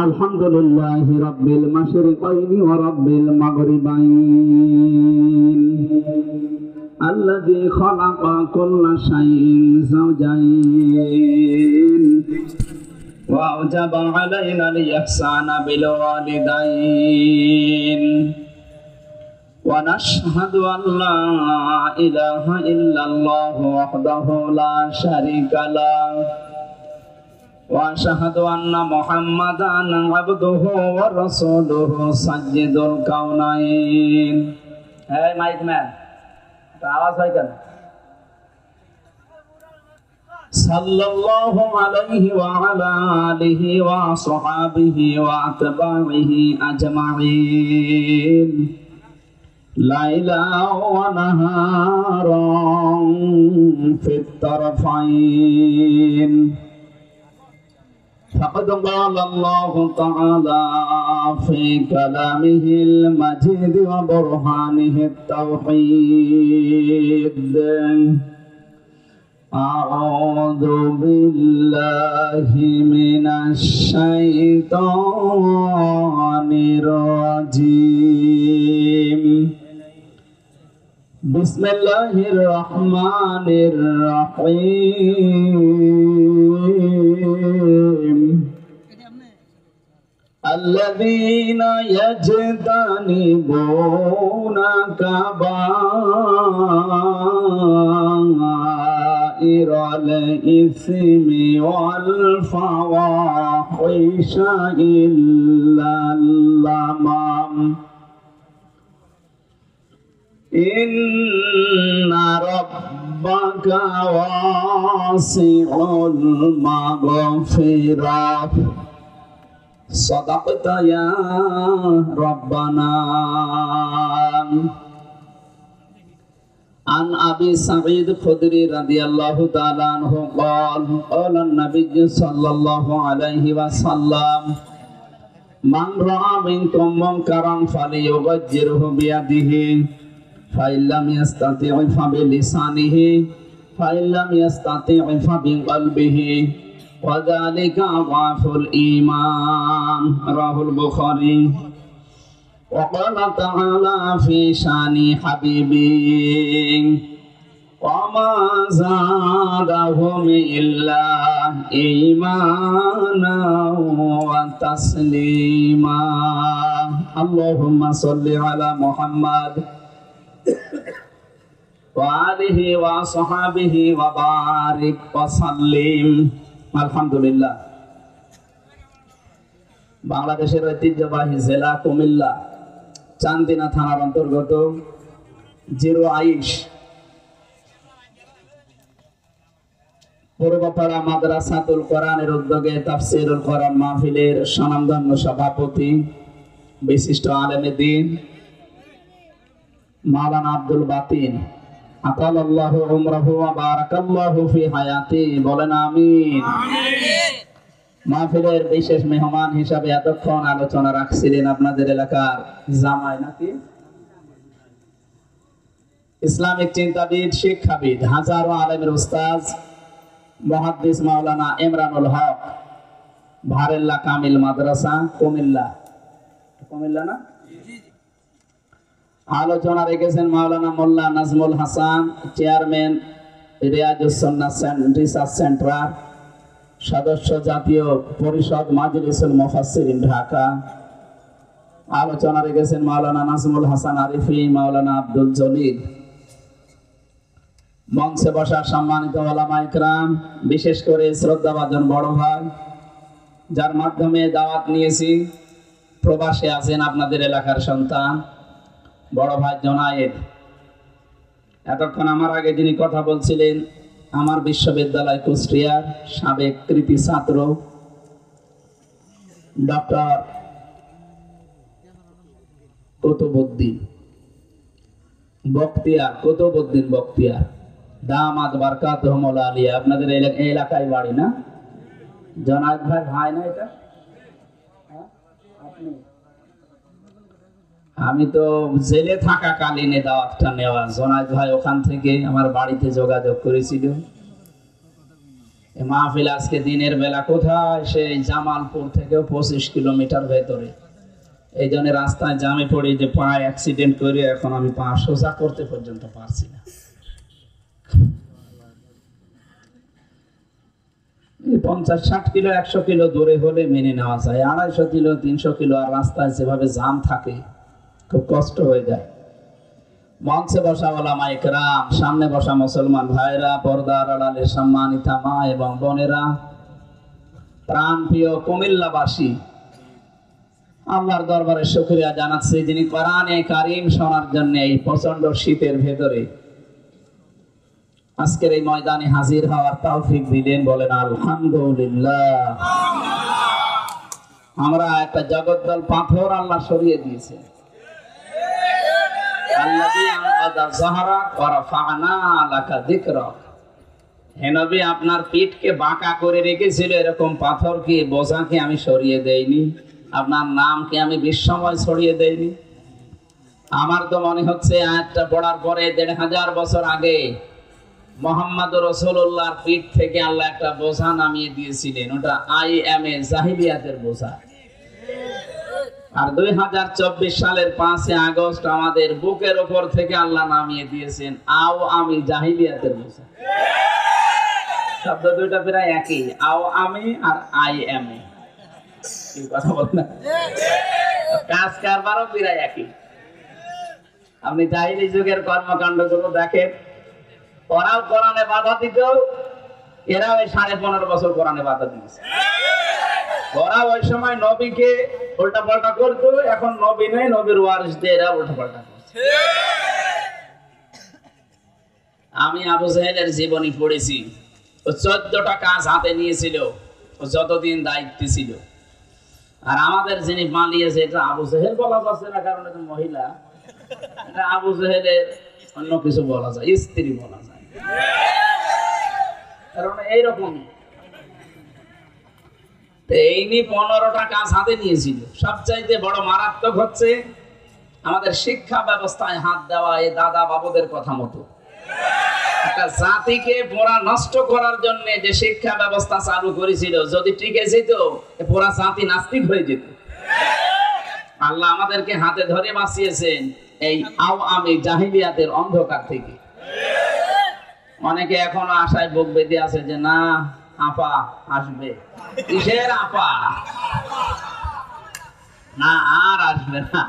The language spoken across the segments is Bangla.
আলহামদুলিল্লাহি রাব্বিল মাশরিকাইনি ওয়া রাব্বিল মাগরিবাইন আল্লাযী খালাকা কুল্লা শাইইন যাওজাইন ওয়া আওজাবা আলাইনাল ইহসানা বিল ওয়ালিদাইন ওয়া নাশহাদু আন লা ইলাহা ইল্লাল্লাহু ওয়াহদাহু লা শারীকা লাহু وأشهد أن محمدا عبده ورسوله سيد الكونين. Hey mic man, आवाज है क्या? सल्लल्लाहु अलैहि वअला आलिहि वसहाबिहि वअतबाइहि अजमाइन लैला व नहारन फित तरफाइन فقد قال الله تعالى في كلامه المجيد وبرهانه التوحيد أعوذ بالله من الشيطان الرجيم بسم الله الرحمن الرحيم الذين يجتنبون كبائر الإثم والفواحش إلا اللمم إن ربك واسع المغفرة صدقت يا ربنا. عن أبي سعيد الخدري رضي الله تعالى عنه قال قال النبي صلى الله عليه وسلم من رأى منكم منكرا فليغيره بيده فإن لم يستطع فبلسانه فإن لم يستطع فبقلبه وذلك أضعف الإيمان. رواه البخاري. وقال تعالى في شان حبيبي وما زادهم إلا إيمانا وتسليما. اللهم صل على محمد وآله وصحبه وبارك وسلم. আলহামদুলিল্লাহ। বাংলাদেশের ঐতিহ্যবাহী জেলা কুমিল্লা চান্দিনা থানার অন্তর্গত জিরো আইশ পূর্বপাড়া মাদ্রাসাতুল কোরআনের উদ্যোগে তাফসীরুল কোরআন মাহফিলের স্বনামধন্য সভাপতি বিশিষ্ট আলেমে দ্বীন মাওলানা আব্দুল বাতিন আতালাল্লাহু উমরাহু ওয়া বারাকাল্লাহু ফি হায়াতি, বলেন আমিন। মাহফিলের বিশেষ মেহমান হিসাবে এতক্ষণ আলোচনা রাখছিলেন আপনাদের এলাকার জামাই নাকি ইসলামিক চিন্তাবিদ, শিক্ষাবিদ, হাজারো আলেমের উস্তাদ মুহাদ্দিস মাওলানা ইমরানুল হক, ভারেল্লা কামিল মাদ্রাসা কুমিল্লা। কুমিল্লা না? আলোচনা রেখেছেন মাওলানা মোল্লা নাজমুল হাসান, চেয়ারম্যান রিয়াজুস সুন্নাহ রিসার্চ সেন্টার, সদস্য জাতীয় পরিষদ মাজলিসুল মুফাসসিরিন ঢাকা। আলোচনা রেখেছেন মাওলানা নাজমুল হাসান আরিফি, মাওলানা আব্দুল জলিল। মঞ্চে বসা সম্মানিত ওলামা ইকরাম, বিশেষ করে শ্রদ্ধাভাজন বড় ভাই যার মাধ্যমে দাওয়াত নিয়েছি, প্রবাসে আছেন আপনাদের এলাকার সন্তান বড় ভাই জনায়েদ। এতক্ষণ আমার আগে যিনি কথা বলছিলেন আমার বিশ্ববিদ্যালয় কুষ্টিয়ার সাবেক কৃতি ছাত্র ডক্টর কুতুবউদ্দিন বখতিয়ার দামাত বারকাতুহুল আলিয়া। আপনাদের এলাকায় বাড়ি না? জনায়েদ ভাই না এটা? আপনি? আমি তো জেলে থাকাকালীন দাওয়াতটা নেওয়া, জনায়েদ ভাই ওখান থেকে আমার বাড়িতে যোগাযোগ করেছিল। এই মাহফিল আজকে দিনের বেলা কোথায়? সেই জামালপুর থেকেও 25 কিলোমিটার ভেতরে। এই জন্য রাস্তায় জামে পড়ি যে পা অ্যাক্সিডেন্ট করে এখন আমি পা সোজা করতে পর্যন্ত পারছি না। 50-60 কিলো 100 কিলো দূরে হলে মেনে নেওয়া যায়, 250 কিলো 300 কিলো আর রাস্তায় যেভাবে জাম থাকে খুব কষ্ট হয়ে যায়। মঞ্চে বসা ওলামা ইকরাম, সামনে বসা মুসলমান ভাইরা, পর্দার আড়ালের সম্মানিতা মা এবং বোনেরা, প্রাণপ্রিয় কুমিল্লাবাসী, আল্লাহর দরবারে শুকরিয়া জানাচ্ছি যিনি কোরআনে কারীম শোনার জন্য এই প্রচন্ড শীতের ভেতরে আজকের এই ময়দানে হাজির হওয়ার তৌফিক দিলেন। বলেন আলহামদুলিল্লাহ। আমরা একটা জগদ্দল পাথর আল্লাহ সরিয়ে দিয়েছে। আল্লাযী আনকাযা যাহরাক ওয়া রাফা'না লাকা যিকরাক। হে নবী, আপনার পিঠকে বাঁকা করে রেখেছিল এরকম পাথরকে, বোঝাকে আমি সরিয়ে দেইনি, আপনার নামকে আমি বিশ্বময় ছড়িয়ে দেইনি। আমার তো মনে হচ্ছে আয়াতটা পড়ার পরে 1500 বছর আগে মুহাম্মদুর রাসূলুল্লাহর পিঠ থেকে আল্লাহ একটা বোঝা নামিয়ে দিয়েছিলেন, ওটা IMA জাহিলিয়াতের বোঝা। আর 2024 সালের 5 আগস্ট আমাদের বুকের উপর থেকে আল্লাহ নামিয়ে দিয়েছেন আও আমি জাহিলিয়াতের বোঝা। শব্দ দুইটা প্রায় একই, আও আমি আর IMA। কি কথা বলেন? কাজ কারবারও প্রায় একই। আপনি জাহিলি যুগের কর্মকাণ্ডগুলো দেখেন, ওরাও কোরআনে বাধা দিত, এরাও এই 15.5 বছর কোরআনে বাধা দিয়েছে। ওরা ওই সময় নবীকে উল্টা পাল্টা করতো, এখন নবী নেই, নবীর ওয়ারিসদের এরা উল্টা পাল্টা করছে। আমি আবু জাহেলের জীবনী পড়েছি। ও 14টা কাজ হাতে নিয়েছিল ও যতদিন দায়িত্বে ছিল। আর আমাদের যিনি পালিয়েছে, এটা আবু জাহেল বলা যাচ্ছে না কারণ এটা মহিলা, এটা আবু জাহেলের অন্য কিছু বলা যায়, স্ত্রী বলা যায়, কারণ এইরকম এইনি 15টা কাজ হাতে নিয়েছিল। সবচাইতে বড় মারাত্মক হচ্ছে আমাদের শিক্ষা ব্যবস্থায় হাত দেওয়া। এই দাদা বাবুদের কথা মতো একটা জাতিকে পুরা নষ্ট করার জন্য যে শিক্ষা ব্যবস্থা চালু করেছিল, যদি টিকে যেত পুরা জাতি নাস্তিক হয়ে যেত। আল্লাহ আমাদেরকে হাতে ধরে বাঁচিয়েছেন এই আওয়ামী জাহিলিয়াতের অন্ধকার থেকে। অনেকে এখনো আশায় বুক বেঁধে আছে যে না আপা আসবে। কিসের আপা? না আর আসবে না,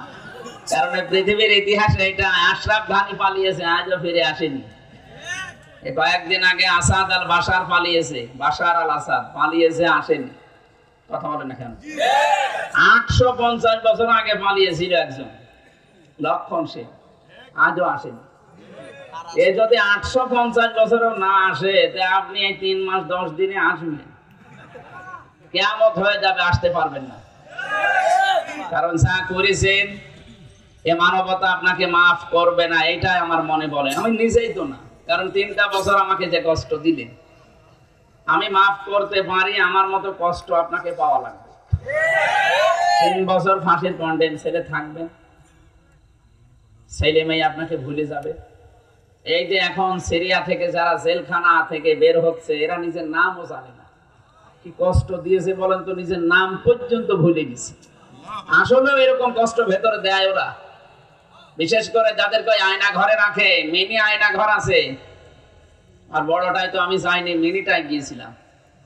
কারণ পৃথিবীর ইতিহাসে এটা আশরাফ ঘানি পালিয়েছে, আজও ফিরে আসেনি। কয়েকদিন আগে আসাদ আল বাশার পালিয়েছে, বাশার আল আসাদ পালিয়েছে, আসেনি। কথা বলেন না কেন? 850 বছর আগে পালিয়েছিল একজন লক্ষণ সেন, আজও আসেনি। এ যদি 850 বছরও না আসে, তা আপনি এই 3 মাস 10 দিনে আসবেন, কিয়ামত হয়ে যাবে, আসতে পারবেন না। কারণ যা করেছেন এ মানবতা আপনাকে মাফ করবে না, এইটাই আমার মনে বলে। আমি নিজেই তো না, কারণ 3টা বছর আমাকে যে কষ্ট দিলেন, আমি মাফ করতে পারি, আমার মতো কষ্ট আপনাকে পাওয়া লাগবে। 3 বছর ফাঁসির কন্ডেম ছেলে থাকবেন, ছেলে মেয়ে আপনাকে ভুলে যাবে। এই যে এখন সিরিয়া থেকে যারা জেলখানা থেকে বের হচ্ছে, এরা নিজের নামও জানে না। কি কষ্ট দিয়েছে বলেন তো, নিজের নাম পর্যন্ত ভুলে গেছে। আসলে এরকম কষ্ট ভেতরে দেয় ওরা, বিশেষ করে যাদেরকে আয়না ঘরে রাখে। মিনি আয়না ঘর আছে, আর বড়টাই তো আমি যাইনি, মিনিটাই গিয়েছিলাম।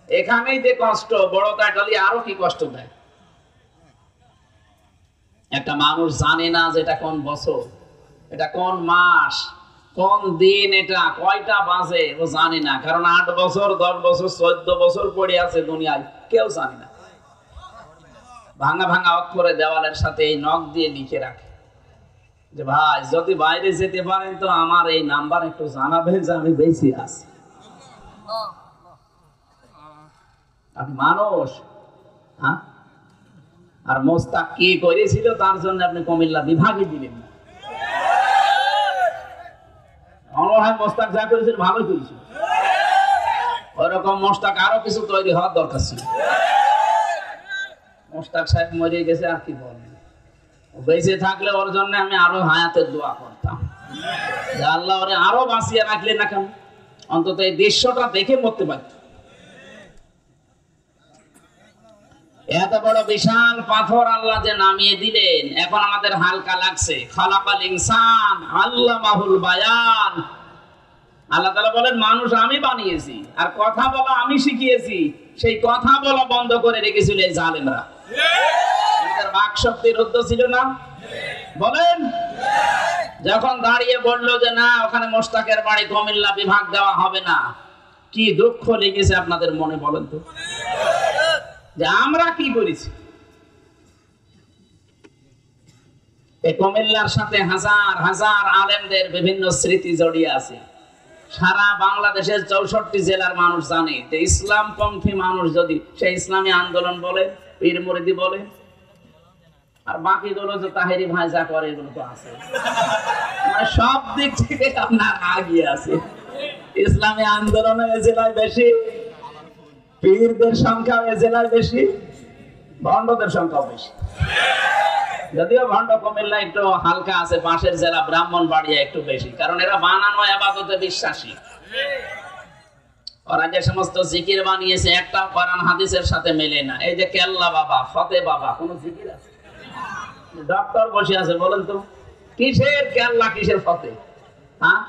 এখানেই যে কষ্ট, বড়টা গেলে আরো কি কষ্ট দেয়। একটা মানুষ জানে না যে এটা কোন বছর, এটা কোন মাস, কোন দিন, এটা কয়টা বাজে, ও জানে না। কারণ 8 বছর 10 বছর 14 বছর পড়ে আছে দুনিয়ায়, কেউ জানে না। ভাঙা ভাঙা অক্ষরে দেওয়ালের সাথে এই নখ দিয়ে লিখে রাখে যে ভাই যদি বাইরে যেতে পারেন তো আমার এই নাম্বার একটু জানাবেন যে আমি বেঁচে আছি। আপনি মানুষ, হ্যাঁ? আর মোস্তাক কি করেছিল তার জন্য আপনি কুমিল্লা বিভাগে দিলেন না। হয় মোস্তাক যা করেছিল ভালো করেছিল, ওরকম মোস্তাক আরো কিছু তৈরি হওয়ার দরকার ছিল। মোস্তাক সাহেব মরে গেছে, আর কি বলবেন। বেঁচে থাকলে ওর জন্য আমি আরো হায়াতের দোয়া করতাম, আল্লাহ ওরে আরো বাঁচিয়ে রাখলে না কেন, অন্তত এই দৃশ্যটা দেখে মরতে পারত। এত বড় বিশাল পাথর আল্লাহ যে নামিয়ে দিলেন, এখন আমাদের হালকা লাগছে। খালাকাল ইনসান আল্লামাহুল বায়ান। আল্লাহ তাআলা বলেন মানুষ আমি বানিয়েছি আর কথা বলা আমি শিখিয়েছি। সেই কথা বলা বন্ধ করে রেখেছিল এই জালেমরা। এদের বাক শক্তি রুদ্ধ ছিল না? বলেন। যখন দাঁড়িয়ে বললো যে না ওখানে মোশতাকের বাড়ি কুমিল্লা বিভাগ দেওয়া হবে না, কি দুঃখ লেগেছে আপনাদের মনে বলেন তো, যে আমরা কি করেছি। এই কুমিল্লার সাথে হাজার হাজার আলেমদের বিভিন্ন স্মৃতি জড়িয়ে আছে। সারা বাংলাদেশের 64 জেলার মানুষ জানে যে ইসলামপন্থী মানুষ যদি সে ইসলামী আন্দোলন বলে, পীর মুরিদি বলে, আর বাকিগুলো যে তাহেরি ভাই যা করে এগুলো তো আছে। মানে সব দিক থেকে আপনার আগিয়ে আছে। ইসলামী আন্দোলনে এ জেলায় বেশি, পীরদের সংখ্যা এ জেলায় বেশি, ভণ্ডদের সংখ্যাও বেশি। যদিও ভণ্ড কুমিল্লা একটু হালকা আছে, পাশের জেলা ব্রাহ্মণবাড়িয়া একটু বেশি, কারণ এরা বানানো ইবাদতে বিশ্বাসী। ওরা যে সমস্ত জিকির বানিয়েছে একটা কোরআন হাদিসের সাথে মেলে না। এই যে কেল্লা বাবা, ফতে বাবা, কোন জিকির আছে? ডক্টর বসে আছে, বলেন তো কিসের কেল্লা কিসের ফতে? হ্যাঁ,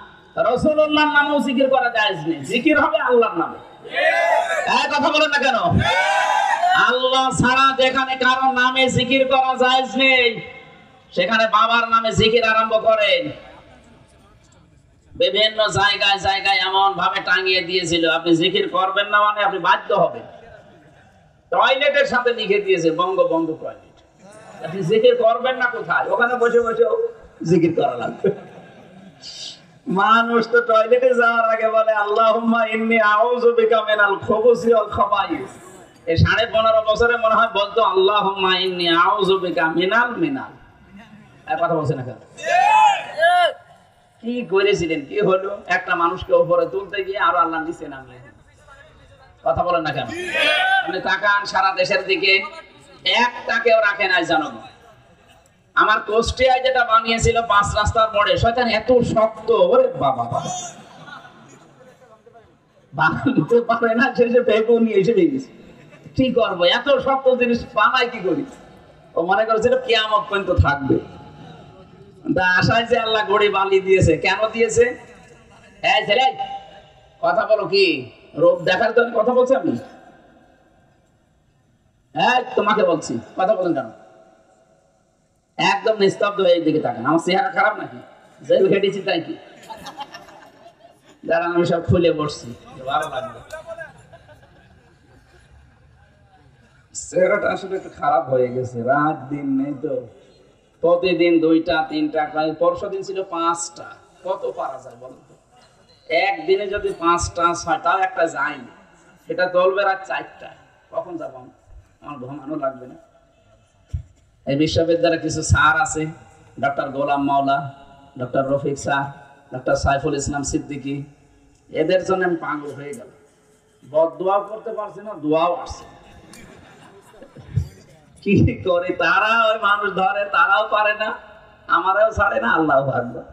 রাসূলুল্লাহর নামেও জিকির করা জায়েজ নেই, জিকির হবে আল্লাহর নামে। এই কথা বলেন না কেন? আল্লাহ ছাড়া যেখানে কারো নামে জিকির করা জায়েজ নেই, সেখানে বাবার নামে জিকির আরম্ভ করেন। বিভিন্ন জায়গায় জায়গায় এমন ভাবে টাঙিয়ে দিয়েছিল, আপনি জিকির করবেন না মানে আপনি বাধ্য হবেন। টয়লেটের সাথে লিখে দিয়েছে বঙ্গবন্ধু টয়লেট। আপনি জিকির করবেন না কোথায়? ওখানে বসে বসে জিকির করা লাগবে। মানুষ তো টয়লেটে যাওয়ার আগে বলে আল্লাহুম্মা ইন্নী আউযু বিকা মিনাল খুবুসি ওয়াল খাবাইস। এই 15.5 বছরে মনে হয় বলতো আল্লাহুম্মা ইন্নী আউযু বিকা মিনাল এই কথা বলছেন না কেন? কি করেছিলেন? কি হলো? একটা মানুষকে উপরে তুলতে গিয়ে আরো আল্লাহ নিচে নামলেন। কথা বলেন না কেন? আপনি তাকান সারা দেশের দিকে, একটাকেও রাখে নাই জনগণ। আমার কোষ্টিয়ায় যেটা বানিয়েছিল 5 রাস্তার মোড়ে, শয়তান এত শক্ত, ওরে বাবা বাবা, বানাতে পারে না, শেষে পেপো নিয়ে এসে ভেঙেছে। কি করবো, এত শক্ত জিনিস বানাই কি করি? ও মনে করেছিল কিয়ামত পর্যন্ত থাকবে। আশায় যে আল্লাহ গড়ি বালি দিয়েছে। কেন দিয়েছে? এই ছেলে কথা বলো, কি রূপ দেখার জন্য কথা বলছি আমি? হ্যাঁ তোমাকে বলছি, কথা বলেন কেন? একদম নিস্তব্ধ হয়ে দিকে তাকান। আমার চেহারা খারাপ নাকি? যে হেঁটেছি তাই কি? যারা আমি সব খুলে বসছি, ভালো লাগবে। চেহারাটা আসলে একটু খারাপ হয়ে গেছে, রাত দিন নেই তো, প্রতিদিন 2টা 3টা, পরশু দিন ছিল 5টা। কত পারা যায় বলুন তো? একদিনে যদি 5টা 6টাও একটা যায়নি, সেটা চলবে রাত 4টা। কখন যাবো? আমার ঘুমানো লাগবে না? এই বিশ্ববিদ্যালয়ে কিছু স্যার আছে, doctor Golam Maula, doctor Rafiq sir, doctor Saiful Islam Siddiqui, এদের জন্য আমি পাগল হয়ে গেল। বদদোয়াও করতে পারছি না, দোয়াও আসছে। কি করে তারা? ওই মানুষ ধরে, তারাও পারে না, আমারও ছাড়ে না, আল্লাহ আকবার।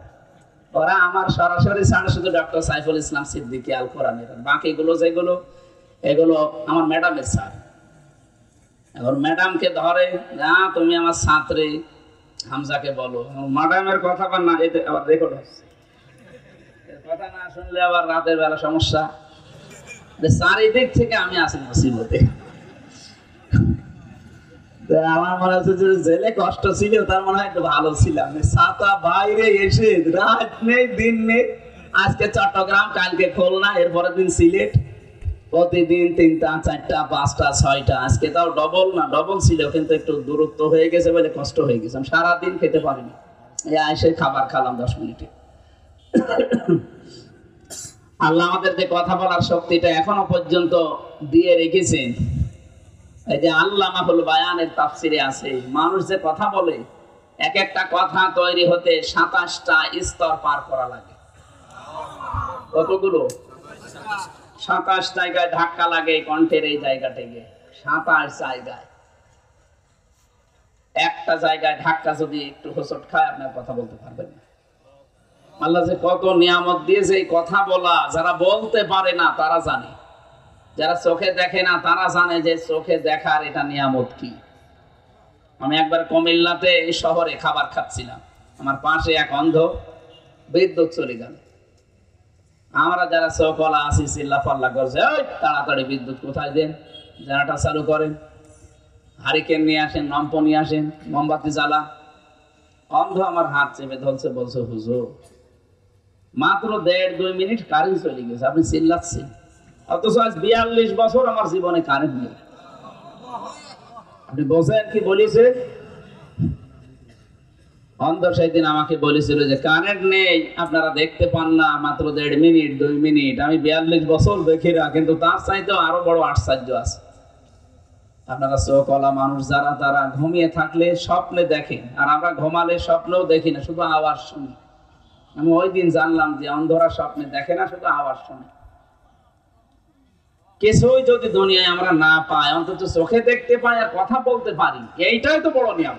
ওরা আমার সরাসরি ছাড়ে শুধু ডক্টর সাইফুল ইসলাম সিদ্দিকী আল কোরআনের। বাকিগুলো যেগুলো, এগুলো আমার ম্যাডামের স্যার। এখন ম্যাডামকে ধরে, না তুমি আমার ছাত্রী হামজাকে বলো। ম্যাডামের কথা বা না, এতে আবার রেকর্ড হচ্ছে, কথা না শুনলে আবার রাতের বেলা সমস্যা। চারিদিক থেকে আমি আসি মুসিবতে। আমার মনে হচ্ছে যে জেলে কষ্ট ছিল, তার মনে হয় একটু ভালো ছিলাম। ছাতা বাইরে এসে রাত নেই দিন নেই, আজকে চট্টগ্রাম, কালকে খুলনা, এরপরের দিন সিলেট, প্রতিদিন 3টা 4টা 5টা 6টা। আজকে তাও ডবল না, ডবল ছিল কিন্তু একটু দূরত্ব হয়ে গেছে বলে কষ্ট হয়ে গেছে। আমি সারাদিন খেতে পারিনি, এসে খাবার খেলাম 10 মিনিটে। আল্লাহ আমাদের যে কথা বলার শক্তিটা এখনো পর্যন্ত দিয়ে রেখেছেন, এই যে আল্লামাহুল বায়ানের তাফসিরে আছে, মানুষ যে কথা বলে, এক একটা কথা তৈরি হতে 27টা স্তর পার করা লাগে। কতগুলো? 27 জায়গায় ধাক্কা লাগে কণ্ঠের এই জায়গাটাকে, 27 জায়গায়। একটা জায়গায় ধাক্কা যদি একটু হোঁচট খায়, আপনার কথা বলতে পারবেন না। আল্লাহ যে কত নিয়ামত দিয়েছে, এই কথা বলা যারা বলতে পারে না তারা জানে। যারা চোখে দেখে না তারা জানে যে চোখে দেখার এটা নিয়ামত কি। আমি একবার কুমিল্লাতে শহরে খাবার খাচ্ছিলাম, আমার পাশে এক অন্ধ, বিদ্যুৎ চলে গেল। আমরা যারা চোখওয়ালা আছি চিল্লা পাল্লা করছে, ওই তাড়াতাড়ি বিদ্যুৎ কোথায় দেন, জেনারেটর চালু করেন, হারিকেন নিয়ে আসেন, লম্প নিয়ে আসেন, মোমবাতি জ্বালা। অন্ধ আমার হাত চেপে ধরছে, বলছে হুজুর মাত্র 1.5-2 মিনিট কারেন্ট চলে গেছে, আপনি চিল্লাচ্ছেন, অথচ আজ 42 বছর আমার জীবনে কারেন্ট নেই। আপনি বোঝেন কি বলেছে? অন্ধ সেদিন আমাকে বলেছিল যে কারেন্ট নেই, আপনারা দেখতে পান না, মাত্র 1.5 মিনিট 2 মিনিট। আমি 42 বছর দেখি না, কিন্তু তার চাইতেও আরো বড় আশ্চর্য আছে। আপনারা চোখওয়ালা মানুষ যারা, তারা ঘুমিয়ে থাকলে স্বপ্নে দেখেন, আর আমরা ঘুমালে স্বপ্নও দেখি না, শুধু আওয়াজ শুনি। আমি ওই দিন জানলাম যে অন্ধরা স্বপ্নে দেখে না, শুধু আওয়াজ শুনে। কিছুই যদি দুনিয়ায় আমরা না পাই, অন্তত চোখে দেখতে পাই আর কথা বলতে পারি, এইটাই তো বড় নিয়ম।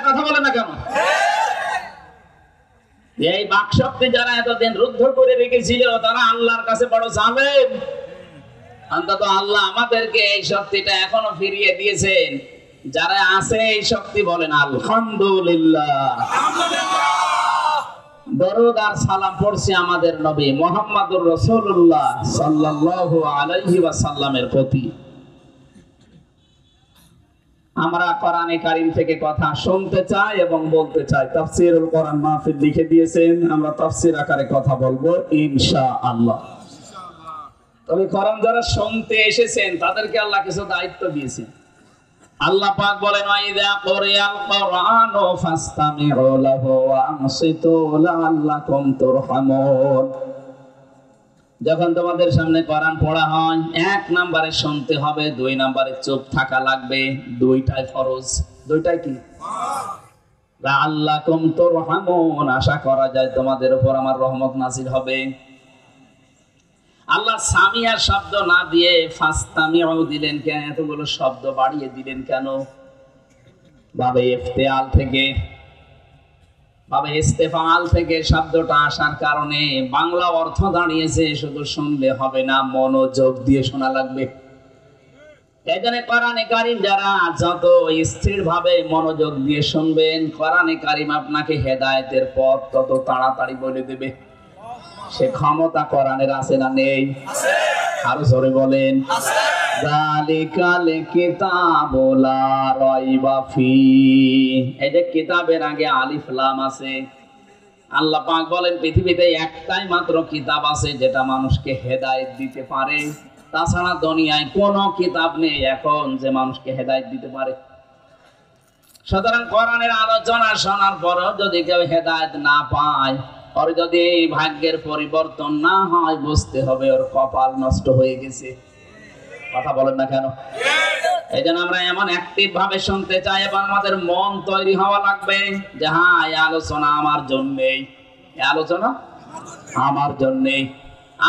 কথা বলে না কেন? এই বাকশক্তি যারা এতদিন রুদ্ধ করে রেখেছিল, তারা আল্লাহর কাছে বড় জালেম। অন্তত আল্লাহ আমাদেরকে এই শক্তিটা এখনো ফিরিয়ে দিয়েছেন। যারা আছে এই শক্তি বলেন আলহামদুলিল্লাহ। দরুদ আর সালাম পড়ছি আমাদের নবী মুহাম্মদুর রাসূলুল্লাহ সাল্লাল্লাহু আলাইহি ওয়াসাল্লামের প্রতি। আমরা কোরআনে কারীম থেকে কথা শুনতে চাই এবং বলতে চাই। তাফসীরুল কোরআন মাহফিল লিখে দিয়েছেন, আমরা তাফসীর আকারে কথা বলবো ইনশাআল্লাহ। তবে কোরআন যারা শুনতে এসেছেন তাদেরকে আল্লাহ কিছু দায়িত্ব দিয়েছেন। আল্লাহ পাক বলেন, ওয়াইদা কুরিয়াল কুরআনু ফাসতামিউ লাহু ওয়া আনসিতু লাআল্লাকুম তুরহামুন। যখন তোমাদের সামনে কোরআন পড়া হয়, 1 নম্বরে শুনতে হবে, 2 নম্বরে চুপ থাকা লাগবে। দুইটাই ফরজ। দুইটাই কি? লাআল্লাকুম তুরহামুন, আশা করা যায় তোমাদের উপর আমার রহমত নাযিল হবে। আল্লাহ সামিয়া শব্দ না দিয়ে ফাসতামিউ দিলেন কেন? এতগুলো শব্দ বাড়িয়ে দিলেন কেন? বাবে ইফতিআল থেকে, বাবে ইস্তেফাল থেকে শব্দটা আসার কারণে বাংলা অর্থ দাঁড়িয়েছে শুধু শুনলে হবে না, মনোযোগ দিয়ে শোনা লাগবে। এখানে কোরআনে কারীম যারা যত স্থির ভাবে মনোযোগ দিয়ে শুনবেন, কোরআনে কারীম আপনাকে হেদায়েতের পথ তত তাড়াতাড়ি বলে দেবে। সে ক্ষমতা কোরআনের আছে না নেই? আছে। আরো জোরে বলেন আছে। যালিকাল কিতাবু লা রাইবা ফি। এই যে কিতাবের আগে আলিফ লাম আছে। আল্লাহ পাক বলেন পৃথিবীতে একটাই মাত্র কিতাব আছে যেটা মানুষকে হেদায়েত দিতে পারে। তাছাড়া দুনিয়ায় কোনো কিতাব নেই এখন যে মানুষকে হেদায়েত দিতে পারে। সুতরাং কোরআনের আলোচনা শোনার পরও যদি কেউ হেদায়েত না পায়, আর যদি এই ভাগ্যের পরিবর্তন না হয়, বুঝতে হবে ওর কপাল নষ্ট হয়ে গেছে। কথা বলেন না কেন? এই জন্য আমরা এমন অ্যাক্টিভ ভাবে শুনতে চাই এবং আমাদের মন তৈরি হওয়া লাগবে যে হ্যাঁ, এই আলোচনা আমার জন্যই, এই আলোচনা আমার জন্যই।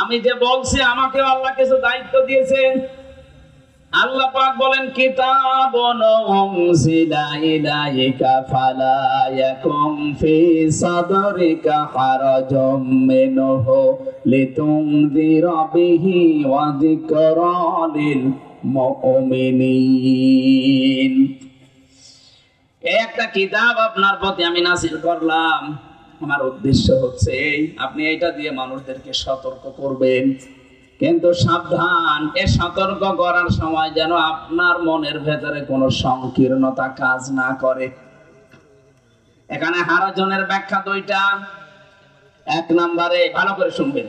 আমি যে বলছি, আমাকে আল্লাহ কিছু দায়িত্ব দিয়েছেন। আল্লাহ পাক বলেন, কিতাবুন উনজিলা ইলাইকা ফালা ইয়াকুম ফি সাদরিকা হারাজুম মিনহু লিতুনযিরা বিহি ওয়া যিকরা লিল মুমিনিন। এই একটা কিতাব আপনার প্রতি আমি নাযিল করলাম। আমার উদ্দেশ্য হচ্ছে আপনি এটা দিয়ে মানুষদেরকে সতর্ক করবেন, কিন্তু সাবধান, এ সতর্ক করার সময় যেন আপনার মনের ভেতরে কোনো সংকীর্ণতা কাজ না করে। এখানে হারাজনের ব্যাখ্যা দুইটা। 1 নম্বরে ভালো করে শুনবেন,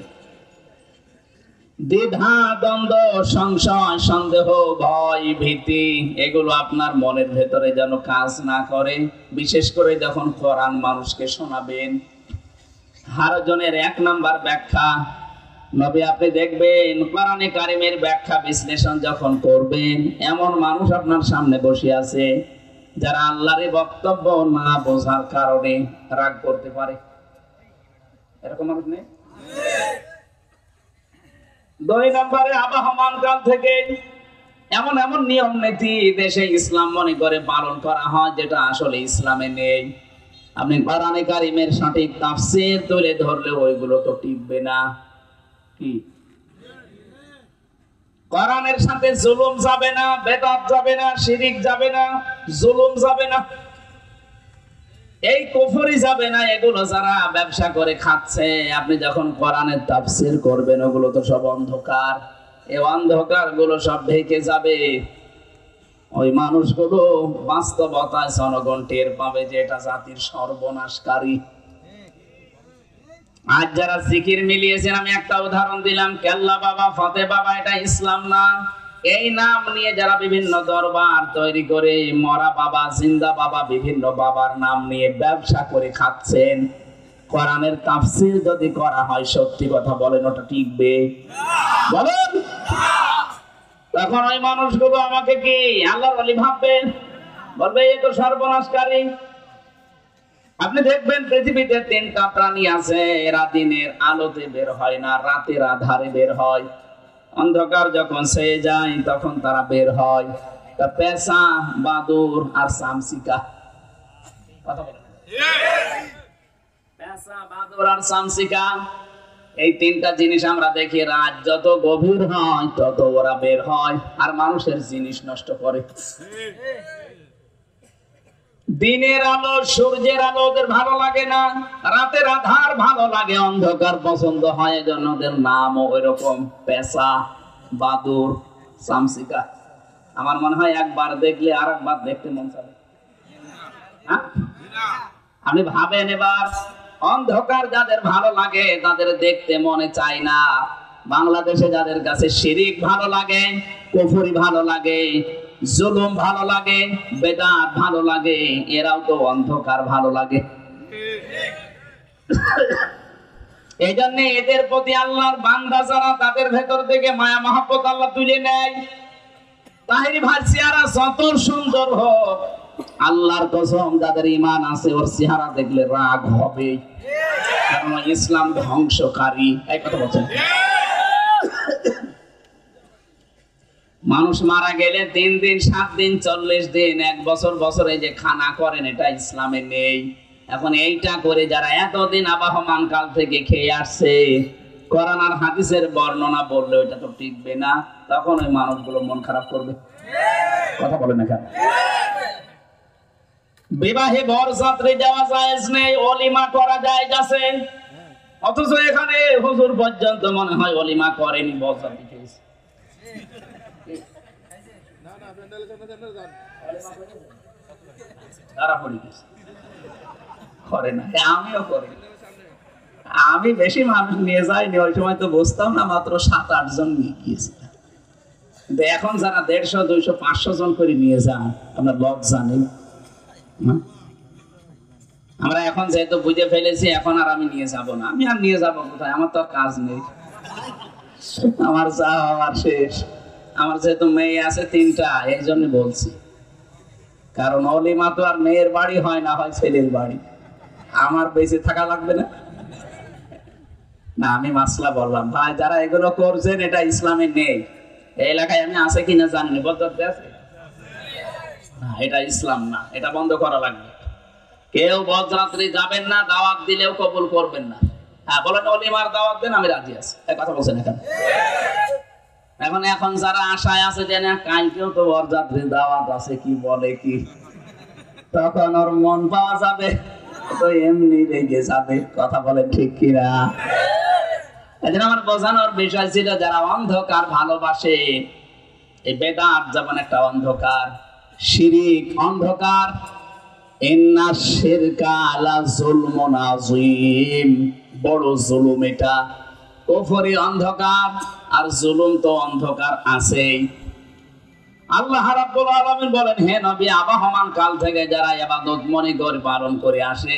দ্বিধা, দ্বন্দ্ব, সংশয়, সন্দেহ, ভয়, ভীতি, এগুলো আপনার মনের ভেতরে যেন কাজ না করে, বিশেষ করে যখন কোরআন মানুষকে শোনাবেন। হারাজনের 1 নম্বর ব্যাখ্যা, নবী আপনি দেখবেন কোরআনে কারীমের ব্যাখ্যা বিশ্লেষণ যখন করবেন, এমন মানুষ আপনার সামনে বসে আছে যারা আল্লাহর বক্তব্য না বোঝার কারণে রাগ করতে পারে। এরকম মানুষ নেই? 2 নম্বরে আবহমান কাল থেকে এমন এমন নিয়ম নীতি দেশে ইসলাম মনে করে পালন করা হয় যেটা আসলে ইসলামে নেই। আপনি কোরআনে কারীমের সঠিক তাফসীর তুলে ধরলে ওইগুলো তো টিকবে না। কি কোরআনের সাথে জুলুম যাবে না, বেদাত যাবে না, শিরিক যাবে না, জুলুম যাবে না, এই কুফরি যাবে না। এগুলো যারা ব্যবসা করে খাচ্ছে, আপনি যখন কোরআনের তাফসীর করবেন ওগুলো তো সব অন্ধকার, এই অন্ধকার গুলো সব ঢেকে যাবে। ওই মানুষগুলো বাস্তবতায় জনগণ টের পাবে যে এটা জাতির সর্বনাশকারী। আজ যারা জিকির মিলিয়েছেন, আমি একটা উদাহরণ দিলাম, কেল্লা বাবা, ফতে বাবা, এটা ইসলাম না। এই নাম নিয়ে যারা বিভিন্ন দরবার তৈরি করে, মরা বাবা, জিন্দা বাবা, বিভিন্ন বাবার নাম নিয়ে ব্যবসা করে খাচ্ছেন, কোরআনের তাফসীর যদি করা হয়, সত্যি কথা বলেন, ওটা টিকবে? বলেন। তখন ওই মানুষগুলো আমাকে কি আল্লাহর ওলি ভাববে? বলবে এ তো সর্বনাশকারী। আপনি দেখবেন পৃথিবীতে 3টা প্রাণী আছে, এরা দিনের আলোতে বের হয় না, রাতের আধারে বের হয়। অন্ধকার যখন ছেয়ে যায় তখন তারা বের হয়। পেঁচা, বাদুড় আর চামচিকা। কথা বলেন। পেঁচা, বাদুড় আর চামচিকা, এই 3টা জিনিস আমরা দেখি, রাত যত গভীর হয় তত ওরা বের হয় আর মানুষের জিনিস নষ্ট করে। দিনের আলো, সূর্যের আলো ওদের ভালো লাগে না, রাতের আধার ভালো লাগে, অন্ধকার পছন্দ হয়, এজন্য ওদের নামও ওইরকম, পেঁচা, বাদুড়, চামচিকা। আমার মনে হয় একবার দেখলে আর একবার দেখতে মন চাবে। আপনি ভাবেন এবার, অন্ধকার যাদের ভালো লাগে তাদের দেখতে মনে চায় না। বাংলাদেশে যাদের কাছে শিরিক ভালো লাগে, কুফরি ভালো লাগে, জুলুম ভালো লাগে, বেদাত ভালো লাগে, এরাও তো অন্ধকার ভালো লাগে। এই জন্য এদের প্রতি আল্লাহর বান্দা যারা, তাদের ভেতর থেকে মায়া মহব্বত আল্লাহ তুলে নেয়। তাহিরি ভাই চেহারা যত সুন্দর হোক, আল্লাহর কসম যাদের ঈমান আছে ওর চেহারা দেখলে রাগ হবে, কারণ ইসলাম ধ্বংসকারী। এই কথা বলছেন। মানুষ মারা গেলে 3 দিন, 7 দিন, 40 দিন, 1 বছর বছর এই যে খানা করেন, এটা ইসলামে নেই। এখন এইটা করে যারা এতদিন আবাহমান কাল থেকে খেয়ে আসছে, কোরআন আর হাদিসের বর্ণনা বললে ওইটা তো টিকবে না, তখন ওই মানুষগুলো মন খারাপ করবে। কথা বলেন না কেন? বিবাহে বরযাত্রী যাওয়া জায়েজ নেই, ওলিমা করা জায়েজ আছে, অথচ এখানে হুজুর পর্যন্ত মনে হয় ওলিমা করেনি, বরযাত্রী খেয়েছে। আমিও করি, আমি বেশি মানুষ নিয়ে যাইনি, ওই সময় তো বুঝতাম না, মাত্র 7-8 জন নিয়ে গিয়েছিলাম। কিন্তু এখন যারা 150, 200, 500 জন করে নিয়ে যান, আপনার লজ্জা নেই? আমরা এখন যেহেতু বুঝে ফেলেছি, এখন আর আমি নিয়ে যাব না। আমি আর নিয়ে যাব কোথায়? আমার তো আর কাজ নেই, আমার যা হওয়ার শেষ। আমার যেহেতু মেয়ে আছে 3টা, এই জন্য বলছি, কারণ ওলিমা তো আর মেয়ের বাড়ি হয় না, হয় ছেলের বাড়ি। আমার বেঁচে থাকা লাগবে না। না, আমি মাসলা বললাম ভাই, যারা এগুলো করছেন এটা ইসলামে নেই। এই এলাকায় আমি আছে কিনা জানি, বলতে আছে না, এটা ইসলাম না, এটা বন্ধ করা লাগবে। কেউ বরযাত্রী যাবেন না, দাওয়াত দিলেও কবুল করবেন না। হ্যাঁ বলেন, ওলিমার দাওয়াত দেন, আমি রাজি আছি। এই কথা বলছেন এখন যারা আশায় আছে যে না কালকেও তো বরযাত্রী দাওয়াত আছে, কি বলে কি, তখন ওর মন পাওয়া যাবে, তো এমনি রেগে যাবে। কথা বলেন ঠিক কিনা? এজন্য আমার বোঝানোর বিষয় ছিল, যারা অন্ধকার ভালোবাসে, এই বেদাত যেমন একটা অন্ধকার, শিরিক অন্ধকার, ইন্না শিরকা লা যুলমুন আযীম, বড় জুলুম এটা। কুফরি অন্ধকার, আর জুলুম তো অন্ধকার আছেই। আল্লাহ রাব্বুল আলামিন বলেন, হে নবী, আবাহমান কাল থেকে যারা ইবাদত মনে করে পালন করে আসে,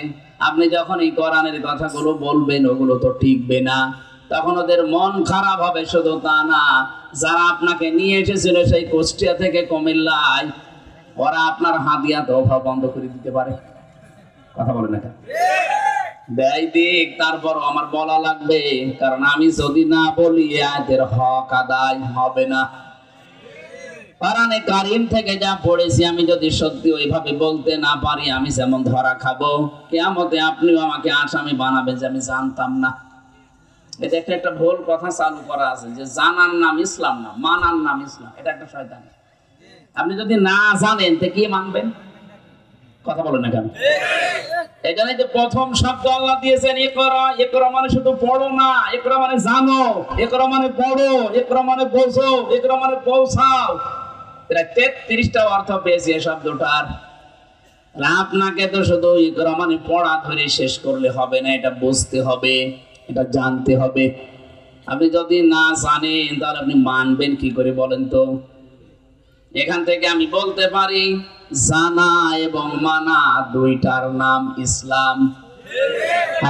আপনি যখন এই কোরআনের কথাগুলো বলবেন, ওগুলো তো টিকবে না, তখন ওদের মন খারাপ হবে। শুধু তা না, যারা আপনাকে নিয়ে এসেছিল সেই কুষ্টিয়া থেকে কুমিল্লায়, ওরা আপনার হাদিয়া তোফা বন্ধ করে দিতে পারে। কথা বলেন না কেন? দেয় দিক, তারপর আমার বলা লাগবে, কারণ আমি যদি না বলি এদের হক আদায় হবে না। কোরআনে কারীম থেকে যা পড়েছি, আমি যদি সত্যি ওইভাবে বলতে না পারি, আমি যেমন ধরা খাবো, কিয়ামতে আপনিও আমাকে আসামি বানাবেন যে আমি জানতাম না। এটা একটা ভুল কথা চালু করা আছে যে জানার নাম ইসলাম না, মানার নাম ইসলাম। এটা একটা শয়তান। আপনি যদি না জানেন তো কি মানবেন? কথা বলেন না কেন? এখানে যে প্রথম শব্দ আল্লাহ দিয়েছেন ইকরা, ইকরা মানে শুধু পড়ো না, ইকরা মানে জানো, ইকরা মানে পড়ো, ইকরা মানে বোঝো, ইকরা মানে পৌঁছাও। এটা 33টা অর্থ পেয়েছে এই শব্দটার। আপনাকে তো শুধু ইকরা মানে পড়া ধরে শেষ করলে হবে না, এটা বুঝতে হবে, এটা জানতে হবে। আপনি যদি না জানেন তাহলে আপনি মানবেন কি করে বলেন তো? এখান থেকে আমি বলতে পারি জানা এবং মানা দুইটার নাম ইসলাম।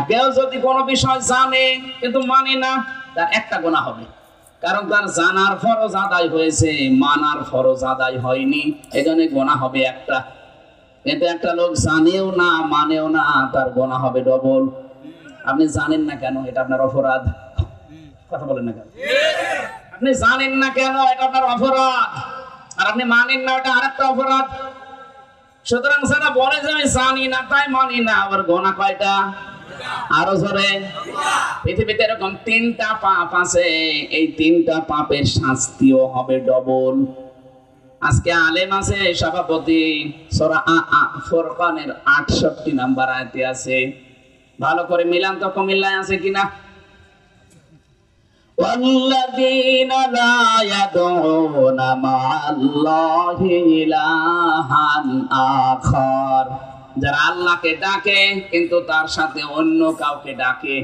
কেউ যদি কোনো বিষয় জানে কিন্তু মানে না, তার একটা গুনাহ হবে, কারণ তার জানার ফরজ আদায় হয়েছে, মানার ফরজ আদায় হয়নি, এজন্য গুনাহ হবে একটা। কিন্তু একটা লোক জানেও না মানেও না, তার গুনাহ হবে ডবল। আপনি জানেন না কেন? এটা আপনার অপরাধ। কথা বলেন না কেন? আপনি জানেন না কেন? এটা আপনার অপরাধ। আর আপনি মানেন না, এটা আরেকটা অপরাধ। সুতরাং যারা বলে যে আমি জানি না তাই মানি না, আবার গুনাহ কয়টা? আরো জোরে। পৃথিবীতে এরকম 3টা পাপ আছে, এই 3টা পাপের শাস্তিও হবে ডবল। আজকে আলেম আছে সভাপতি, সূরা ফুরকানের 68 নাম্বার আয়াতে আছে, ভালো করে মিলান তো কুমিল্লায় আছে কিনা? والذين لا يدعون مع الله إلها آخر, যারা আল্লাহকে ডাকে কিন্তু তার সাথে অন্য কাউকে ডাকে।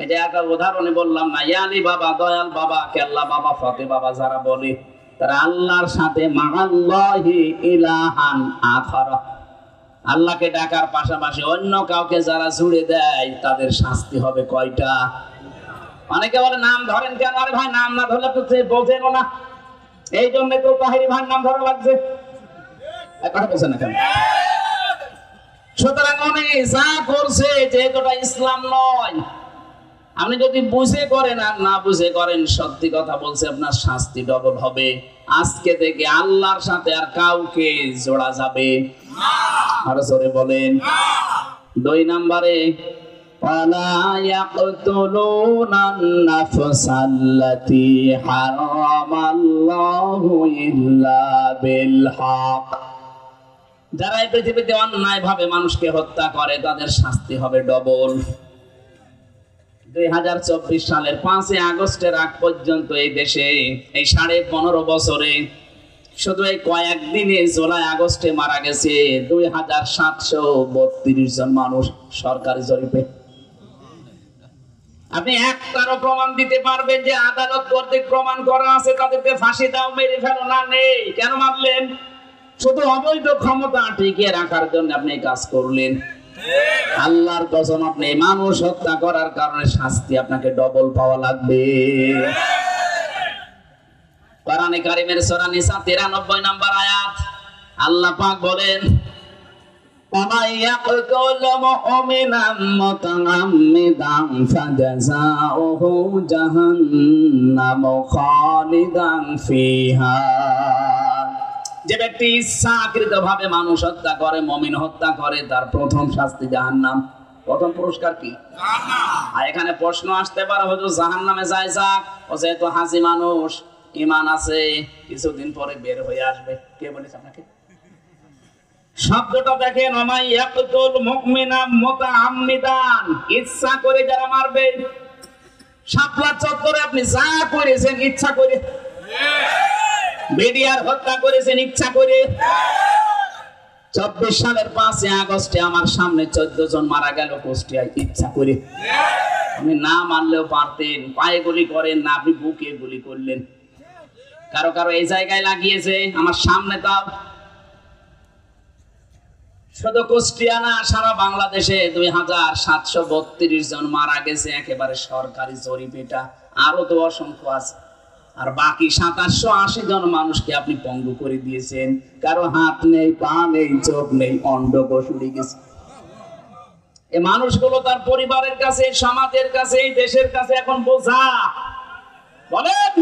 এটা একটা উদাহরণে বললাম না, ইয়ালি বাবা, দয়াল বাবা, কেল্লা বাবা, ফতে বাবা যারা বলে, তারা আল্লাহর সাথে মাআল্লাহি ইলাহান আখার, আল্লাহকে ডাকার পাশাপাশি অন্য কাউকে যারা জুড়ে দেয় তাদের শাস্তি হবে কয়টা? অনেকে বলে নাম ধরেন কেন? আরে ভাই নাম না ধরলে তো বোঝেন না, এই জন্য তো তাহিরি ভাইয়ের নাম ধরা লাগছে। কথা বলছেন না কেন? সুতরাং উনি যা করছে যেটা ইসলাম নয়। আপনি যদি বুঝে করেন আর না বুঝে করেন, সত্যি কথা বলছে আপনার শাস্তি ডবল হবে। আজকে থেকে আল্লাহর সাথে আর কাউকে জোড়া যাবে না। আরো জোরে বলেন। 2 নম্বরে ولا يقتلون النفس التي حرم الله إلا بالحق, যারা এই পৃথিবীতে অন্যায় ভাবে মানুষকে হত্যা করে তাদের শাস্তি হবে ডবল। 2024 সালের 5 আগস্টের আগ পর্যন্ত এই দেশে এই 15.5 বছরে শুধু এই কয়েকদিনে জুলাই আগস্টে মারা গেছে 2732 জন মানুষ সরকারি জরিপে। আপনি একটারও প্রমাণ দিতে পারবেন যে আদালত কর্তৃক প্রমাণ করা আছে তাদেরকে ফাঁসি দাও, মেরে ফেলো? না, নেই। কেন মারলেন? শুধু অবৈধ ক্ষমতা টিকিয়ে রাখার জন্য আপনি এই কাজ করলেন। আল্লাহর কসম, আপনি মানুষ হত্যা করার কারণে শাস্তি আপনাকে ডবল পাওয়া লাগবে। কোরআনে কারীমের সূরা নিসা 93 নম্বর আয়াত, আল্লাহ পাক বলেন وَمَن يَقْتُلْ مُؤْمِنًا مُتَعَمِّدًا فَجَزَاؤُهُ جَهَنَّمُ خَالِدًا فِيهَا, যে ব্যক্তি ইচ্ছাকৃতভাবে মানুষ হত্যা করে, মুমিন হত্যা করে, তার প্রথম শাস্তি জাহান্নাম। প্রথম পুরস্কার কি? জাহান্নাম। আর এখানে প্রশ্ন আসতে পারে, হুজুর জাহান্নামে যায় যাক, ও যেহেতু হাসি মানুষ, ঈমান আছে, কিছুদিন পরে বের হয়ে আসবে। কে বলেছে আপনাকে? শব্দটা দেখেন, ওমাই ইয়াকতুল মুমিনা মুতাআম্মিদান, ইচ্ছা করে যারা মারবে। শাপলা চত্বরে আপনি যা করেছেন ইচ্ছা করে, বেডিয়ার হত্যা করেছেন ইচ্ছা করে। 24 সালের 5 আগস্টে আমার সামনে 14 জন মারা গেল কুষ্টিয়ায় ইচ্ছা করে। আপনি না মানলেও পারতেন, পায়ে গুলি করেন না, আপনি বুকে গুলি করলেন। কারো কারো এই জায়গায় লাগিয়েছে, আমার সামনে। তাও শুধু কুষ্টিয়া না, সারা বাংলাদেশে 2732 জন মারা গেছে একেবারে সরকারি জরিপেটা। আরো তো অসংখ্য আছে। আর বাকি 2780 জন মানুষকে আপনি পঙ্গু করে দিয়েছেন। কারো হাত নেই, পা নেই, চোখ নেই, অন্ডকোষ উড়ে গেছে। এই মানুষগুলো তার পরিবারের কাছে, সমাজের কাছে, এই দেশের কাছে এখন বোঝা। বলেন,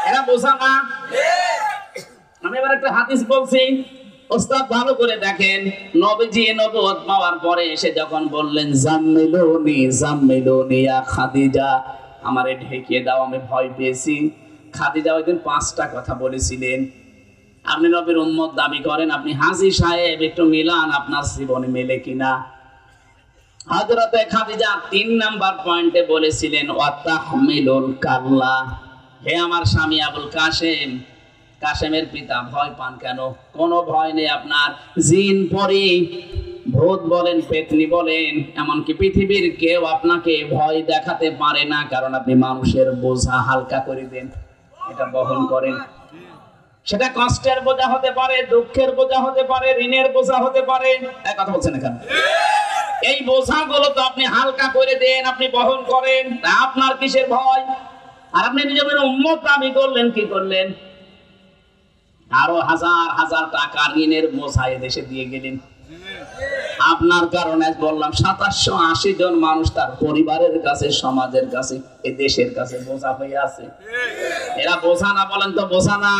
এরা বোঝা না? আমি এবার একটা হাদিস বলছি, ওস্তাদ ভালো করে দেখেন। নবীজি নবুয়ত পাওয়ার পরে এসে যখন বললেন জাম্মিলুনি জাম্মিলুনি ইয়া খাদিজা, আমারে ঢেকে দাও, আমি ভয় পেয়েছি। খাদিজা ওই দিন 5টা কথা বলেছিলেন। আপনি নবীর উম্মত দাবি করেন, আপনি হাজী সাহেব, একটু মিলান আপনার জীবনে মেলে কিনা। হযরতে খাদিজা 3 নাম্বার পয়েন্টে বলেছিলেন ওয়াতাহমিলুল কাল্লা, হে আমার স্বামী আবুল কাসেম, কাসেমের পিতা, ভয় পান কেন? কোনো ভয় নেই আপনার। জিন পরি, ভূত বলেন, পেতনি বলেন, এমনকি পৃথিবীর কেউ আপনাকে ভয় দেখাতে পারে না, কারণ আপনি মানুষের বোঝা হালকা করে দেন, এটা বহন করেন। সেটা কষ্টের বোঝা হতে পারে, দুঃখের বোঝা হতে পারে, ঋণের বোঝা হতে পারে। এক কথা বলছেন এখানে, এই বোঝাগুলো তো আপনি হালকা করে দেন, আপনি বহন করেন, তা আপনার কিসের ভয়? আর আপনি নিজের উম্মত দাবি করলেন, কি করলেন? আরো হাজার হাজার টাকা ঋণের বোঝা দেশে দিয়ে গেলেন। আপনার কারণে বললাম 2780 জন মানুষ তার পরিবারের কাছে, সমাজের কাছে, এই দেশের কাছে বোঝা হয়ে আছে। এরা বোঝা না, বলেন তো বোঝা না?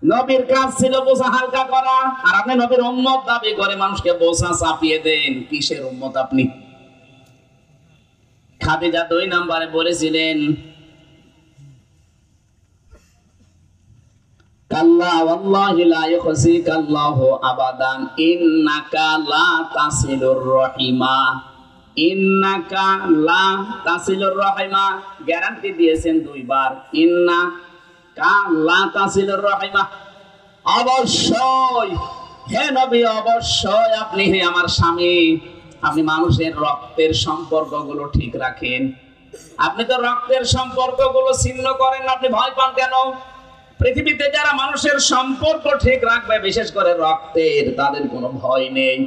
নবীর কাজ ছিল বোঝা হালকা করা, আর আপনি নবীর উম্মত দাবি করে মানুষকে বোঝা চাপিয়ে দেন। কিসের উম্মত আপনি? খাদিজা 2 নম্বরে বলেছিলেন কাল্লা ওয়াল্লাহি লা ইউখজিকাল্লাহু আবাদান ইন্নাকা লা তাসিলুর রহিমা, ইন্নাকা লা তাসিলুর রহিমা, গ্যারান্টি দিয়েছেন 2 বার, ইন্নাকা লা তাসিলুর রহিমা, অবশ্যই হে নবী, অবশ্যই আপনি, হে আমার স্বামী, আপনি মানুষের রক্তের সম্পর্কগুলো ঠিক রাখেন। আপনি তো রক্তের সম্পর্কগুলো ছিন্ন করেন, আপনি ভয় পান কেন? পৃথিবীতে যারা মানুষের সম্পর্ক ঠিক রাখবে, বিশেষ করে রক্তের, তাদের কোনো ভয় নেই।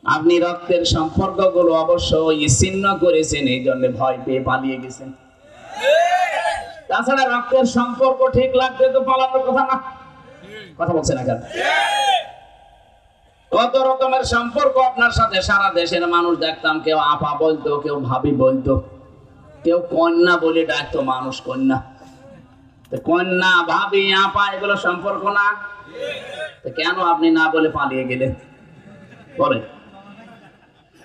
আপনি রক্তের সম্পর্কগুলো অবশ্যই ছিন্ন করেছেন, এই জন্য ভয় পেয়ে পালিয়ে গেছেন। তাছাড়া রক্তের সম্পর্ক ঠিক রাখতে তো পালানোর কথা না। কথা বলছেন না কেন? কত রকমের সম্পর্ক আপনার সাথে সারা দেশের মানুষ দেখতাম, কেউ আপা বলতো, কেউ ভাবি বলতো, কেউ কন্যা বলে ডাকতো, মানুষ কন্যা। কন্যা, ভাবি, আপা, এগুলো সম্পর্ক না? কেন আপনি না বলে পালিয়ে গেলেন? বলে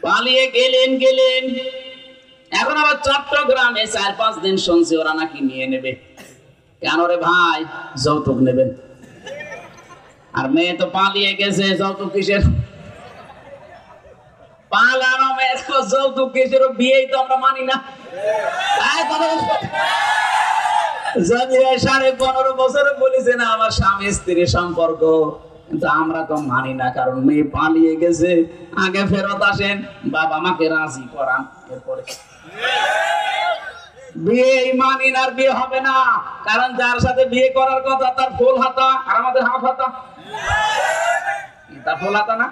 পালিয়ে গেলেন। এখন আবার চট্টগ্রামে 4-5 দিন শুনছি ওরা নাকি নিয়ে নেবে। কেন রে ভাই? যৌতুক নেবেন। আর মেয়ে তো পালিয়ে গেছে, যৌতুক কিসের? পালানো মেয়ের যৌতুক কিসের? বিয়েই তো আমরা মানি না। যদি 15.5 বছরে বলেছে না আমার স্বামী স্ত্রীর সম্পর্ক, কিন্তু আমরা তো মানি না, কারণ মেয়ে পালিয়ে গেছে। আগে ফেরত আসেন, বাবা মাকে রাজি করান, এরপরে বিয়ে। মানি না, আর বিয়ে হবে না, কারণ যার সাথে বিয়ে করার কথা তার ফুল হাতা, আর আমাদের হাফ হাতা। তার ফুল হাতা না,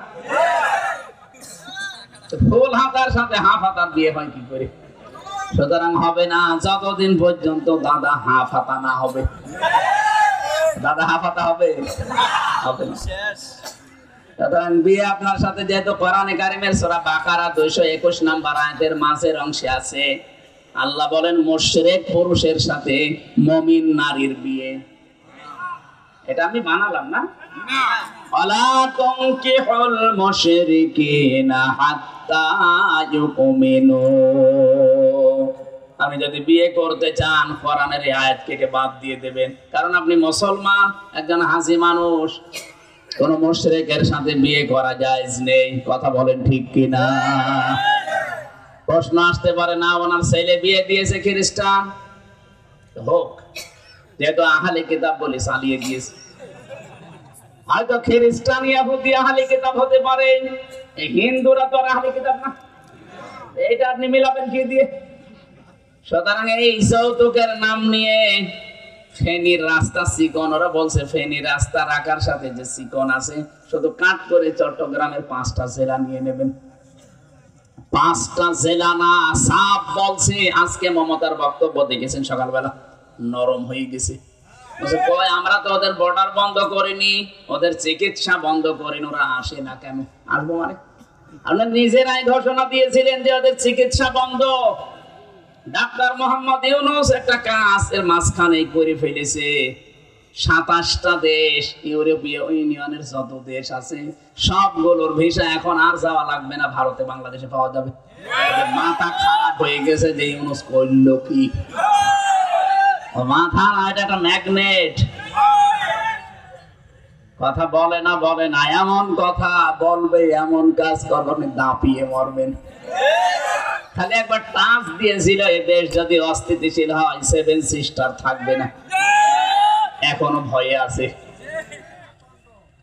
ফুল হাতার সাথে হাফ হাতার বিয়ে হয় কি করে? সুতরাং হবে না যতদিন পর্যন্ত দাদা হাফ হাতা না হবে। দাদা হাফ হাতা হবে না। সুতরাং বিয়ে আপনার সাথে যেহেতু কোরআনে কারিমের সূরা বাকারা 221 নম্বর আয়াতের মাঝের অংশে আছে, আল্লাহ বলেন মুশরিক পুরুষের সাথে মুমিন নারীর বিয়ে। এটা আমি বানালাম না। আলা তুনকিহুল মুশরিকিনা হাত্তা ইউমিনু। আপনি যদি বিয়ে করতে চান, কোরআনের এই আয়াত কেটে বাদ দিয়ে দেবেন, কারণ আপনি মুসলমান, একজন হাজী মানুষ। কোন মুশরিকের সাথে বিয়ে করা জায়েজ নেই। কথা বলেন ঠিক কিনা? প্রশ্ন আসতে পারে, না ওনার ছেলে বিয়ে দিয়েছে খ্রিস্টান, হোক, যেহেতু আহলে কিতাব বলে চালিয়ে দিয়েছে। হয়তো খ্রিস্টান, ইহুদি আহলে কিতাব হতে পারে, এই হিন্দুরা তো আহলে কিতাব না। এটা আপনি মিলাবেন কি দিয়ে? সুতরাং এই যৌতুকের নাম নিয়ে ফেনীর রাস্তা চিকন, ওরা বলছে ফেনীর রাস্তা রাখার সাথে যে চিকন আছে, শুধু কাট করে চট্টগ্রামের 5টা জেলা নিয়ে নেবেন। 5টা জেলা না, সাপ বলছে। আজকে মমতার বক্তব্য দেখেছেন সকালবেলা, নরম হয়ে গেছে। কয় আমরা তো ওদের বর্ডার বন্ধ করিনি, ওদের চিকিৎসা বন্ধ করিনি, ওরা আসে না কেন? আসবো মানে? আপনারা নিজেরাই ঘোষণা দিয়েছিলেন যে ওদের চিকিৎসা বন্ধ। ডাক্তার মোহাম্মদ ইউনূস একটা কাজ এর মাঝখানে করে ফেলেছে। 27টা দেশ, ইউরোপীয় ইউনিয়নের যত দেশ আছে সবগুলোর ভিসা এখন আর যাওয়া লাগবে না, ভারতে বাংলাদেশে পাওয়া যাবে। মাথা খারাপ হয়ে গেছে যে ইউনুস করলো কি, মাথা না, এটা একটা ম্যাগনেট। কথা বলে না, বলে না, এমন কথা বলবে, এমন কাজ করবেন, দাপিয়ে মরবেন। খালি একবার টাচ দিয়েছিল, এই দেশ যদি অস্থিতিশীল হয়, সেভেন সিস্টার থাকবে না। এখনো ভয়ে আছে।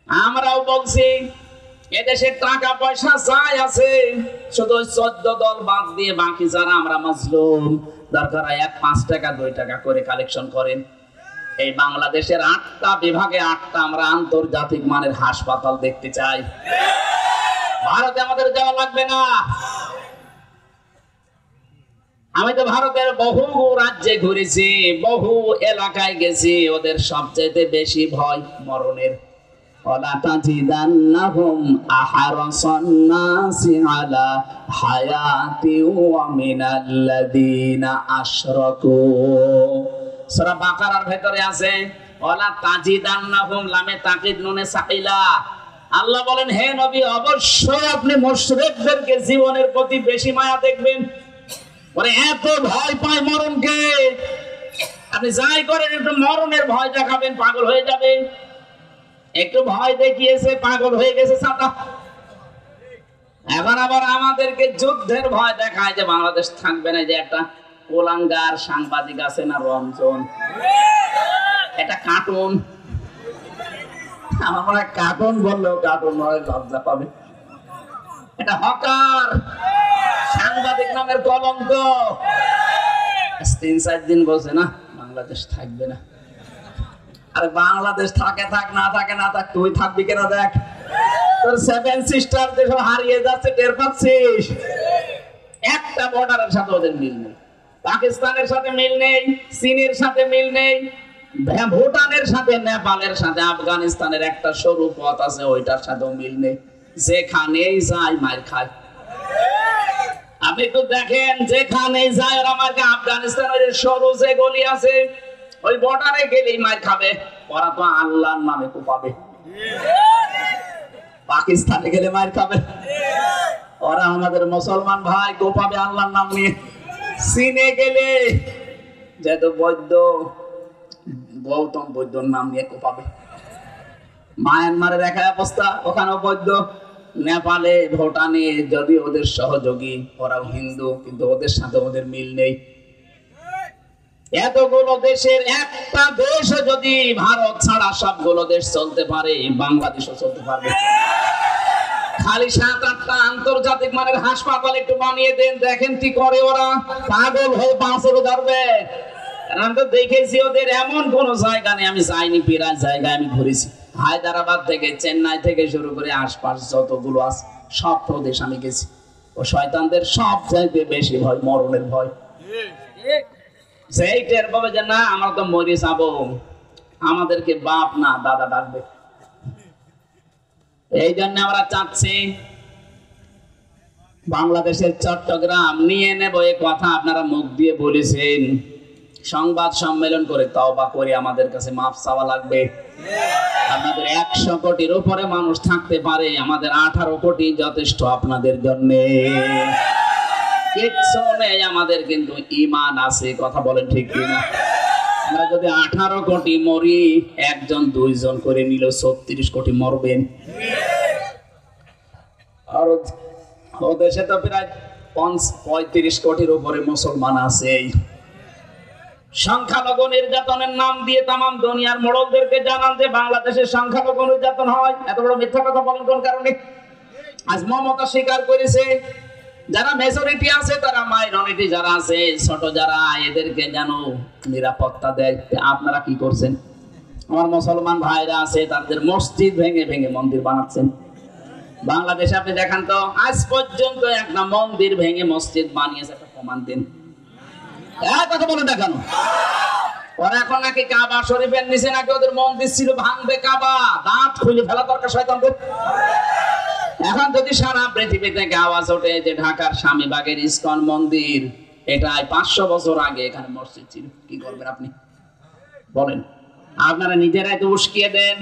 আমরাও বলছি এদেশে টাকা পয়সা যাই আছে, শুধু 14 দল বাদ দিয়ে বাকি যারা আমরা মাজলুম, দরকার হয় 1-5 টাকা 2 টাকা করে কালেকশন করেন। এই বাংলাদেশের 8টা বিভাগে 8টা আমরা আন্তর্জাতিক মানের হাসপাতাল দেখতে চাই। ভারতে আমাদের যাওয়া লাগবে না। আমি তো ভারতের বহু রাজ্যে ঘুরেছি, বহু এলাকায় গেছি। ওদের সবচেয়ে বেশি ভয় মরণের। ওয়ালা তাজিদান্নাহুম আহরাসান নাসি আলা হায়াতি ওয়া মিনাল্লাযিনা আশরাকু। সূরা বাকারার ভেতরে আছে ওয়ালা তাজিদান্নাহুম, লামে তাকিদ নুনে সাকিলা। আল্লাহ বলেন, হে নবী, অবশ্যই আপনি মুশরিকদেরকে জীবনের প্রতি বেশি মায়া দেখবেন। ওরে এত ভয় পায় মরণকে, আপনি যাই করেন একটু মরণের ভয় দেখাবেন, পাগল হয়ে যাবে। একটু ভয় দেখিয়েছে, পাগল হয়ে গেছে সাদা। এখন আবার আমাদেরকে যুদ্ধের ভয় দেখায় যে বাংলাদেশ থাকবে না। যে একটা কোলাঙ্গার সাংবাদিক আছে না, রঞ্জন, এটা কার্টুন। আমার মনে হয় কার্টুন বললেও কার্টুন নয়, লজ্জা পাবে। এটা হকার সাংবাদিক নামের কলঙ্ক। 3-4 দিন বলছে না বাংলাদেশ থাকবে না। আরে বাংলাদেশ থাকে থাক, না থাকে না থাক, তুই থাকবি কিনা দেখ। তোর 7 সিস্টার যেসব হারিয়ে যাচ্ছে টের পাচ্ছিস। একটা বর্ডারের সাথে ওদের মিল নেই, পাকিস্তানের সাথে মিল নেই, চীনের সাথে মিল নেই, ভুটানের সাথে, নেপালের সাথে, আফগানিস্তানের একটা সরু পথ আছে, ওইটার সাথেও মিল নেই। যেখানেই যায় মার খায়। আপনি তো দেখেন, যেখানেই যায় ওরা মার খায়। আফগানিস্তানের সরু যে গলি আছে, ওই বর্ডারে গেলেই মার খাবে। ওরা তো আল্লাহর নামে কোপাবে। পাকিস্তানে গেলে মার খাবে। ওরা আমাদের মুসলমান ভাই কোপাবে আল্লাহর নাম নিয়ে। চীনে গেলে যেহেতু বৈদ্য, গৌতম বৈদ্যর নাম নিয়ে কোপাবে। মায়ানমারের এক অবস্থা, ওখানেও বৈদ্য। নেপালে, ভুটানে যদি ওদের সহযোগী, ওরাও হিন্দু, কিন্তু ওদের সাথে ওদের মিল নেই। এতগুলো দেশের একটা দেশ যদি ভারত ছাড়া সবগুলো দেশ চলতে পারে, বাংলাদেশও চলতে পারবে। খালি 7-8টা আন্তর্জাতিক মানের হাসপাতাল একটু বানিয়ে দেন, দেখেন কি করে ওরা। পাগল হয়ে বাঁচে ধরবে। আমি তো দেখেছি ওদের এমন কোন জায়গা নেই, আমি যাইনি, প্রায় জায়গায় আমি ঘুরেছি। হায়দ্রাবাদ থেকে, চেন্নাই থেকে শুরু করে আশপাশ যতগুলো আছে সব প্রদেশ আমি গেছি। ও শয়তানদের সব চাইতে বেশি ভয় মরণের ভয়। সেই টের পাবে যে না, আমরা তো মরে যাবো, আমাদেরকে বাপ না দাদা ডাকবে। এই জন্য আমরা চাচ্ছি বাংলাদেশের চট্টগ্রাম নিয়ে নেব। এই কথা আপনারা মুখ দিয়ে বলেছেন, সংবাদ সম্মেলন করে তওবা করে আমাদের কাছে মাফ চাওয়া লাগবে। আপনাদের 100 কোটির উপরে মানুষ থাকতে পারে, আমাদের 18 কোটি যথেষ্ট আপনাদের জন্য। কিচ্ছু নেই আমাদের, কিন্তু ঈমান আছে। কথা বলেন ঠিক কিনা? আমরা যদি 18 কোটি মরি, 1-2 করে নিল 36 কোটি মরবেন। আর ও দেশে তো প্রায় 35 কোটির উপরে মুসলমান আছে। সংখ্যালঘু নির্যাতনের নাম দিয়ে তামাম দুনিয়ার মোড়লদেরকে জানান যে বাংলাদেশের সংখ্যালঘু নির্যাতন হয়। এত বড় মিথ্যা কথা বলেন কোন কারণে? আজ মমতা স্বীকার করেছে, যারা মেজরিটি আছে তারা মাইনরিটি যারা আছে, ছোট যারা, এদেরকে যেন নিরাপত্তা দেয়। আপনারা কি করছেন? আমার মুসলমান ভাইরা আছে, তাদের মসজিদ ভেঙে ভেঙে মন্দির বানাচ্ছেন। বাংলাদেশে আপনি দেখান তো, আজ পর্যন্ত একটা মন্দির ভেঙে মসজিদ বানিয়েছে, একটা প্রমাণ দিন। কথা বলে দেখানো। ওরা এখন নাকি কাবা শরীফের নিচে নাকি ওদের মন্দির ছিল, ভাঙবে কাবা, দাঁত খুলে ফেলা দরকার শয়তানদের। এখন যদি সারা পৃথিবী থেকে আওয়াজ ওঠে যে ঢাকার স্বামীবাগের ইসকন মন্দির, এটা 500 বছর আগে এখানে মসজিদ ছিল, কি করবেন আপনি বলেন? আপনারা নিজেরাই তো উস্কিয়ে দেন।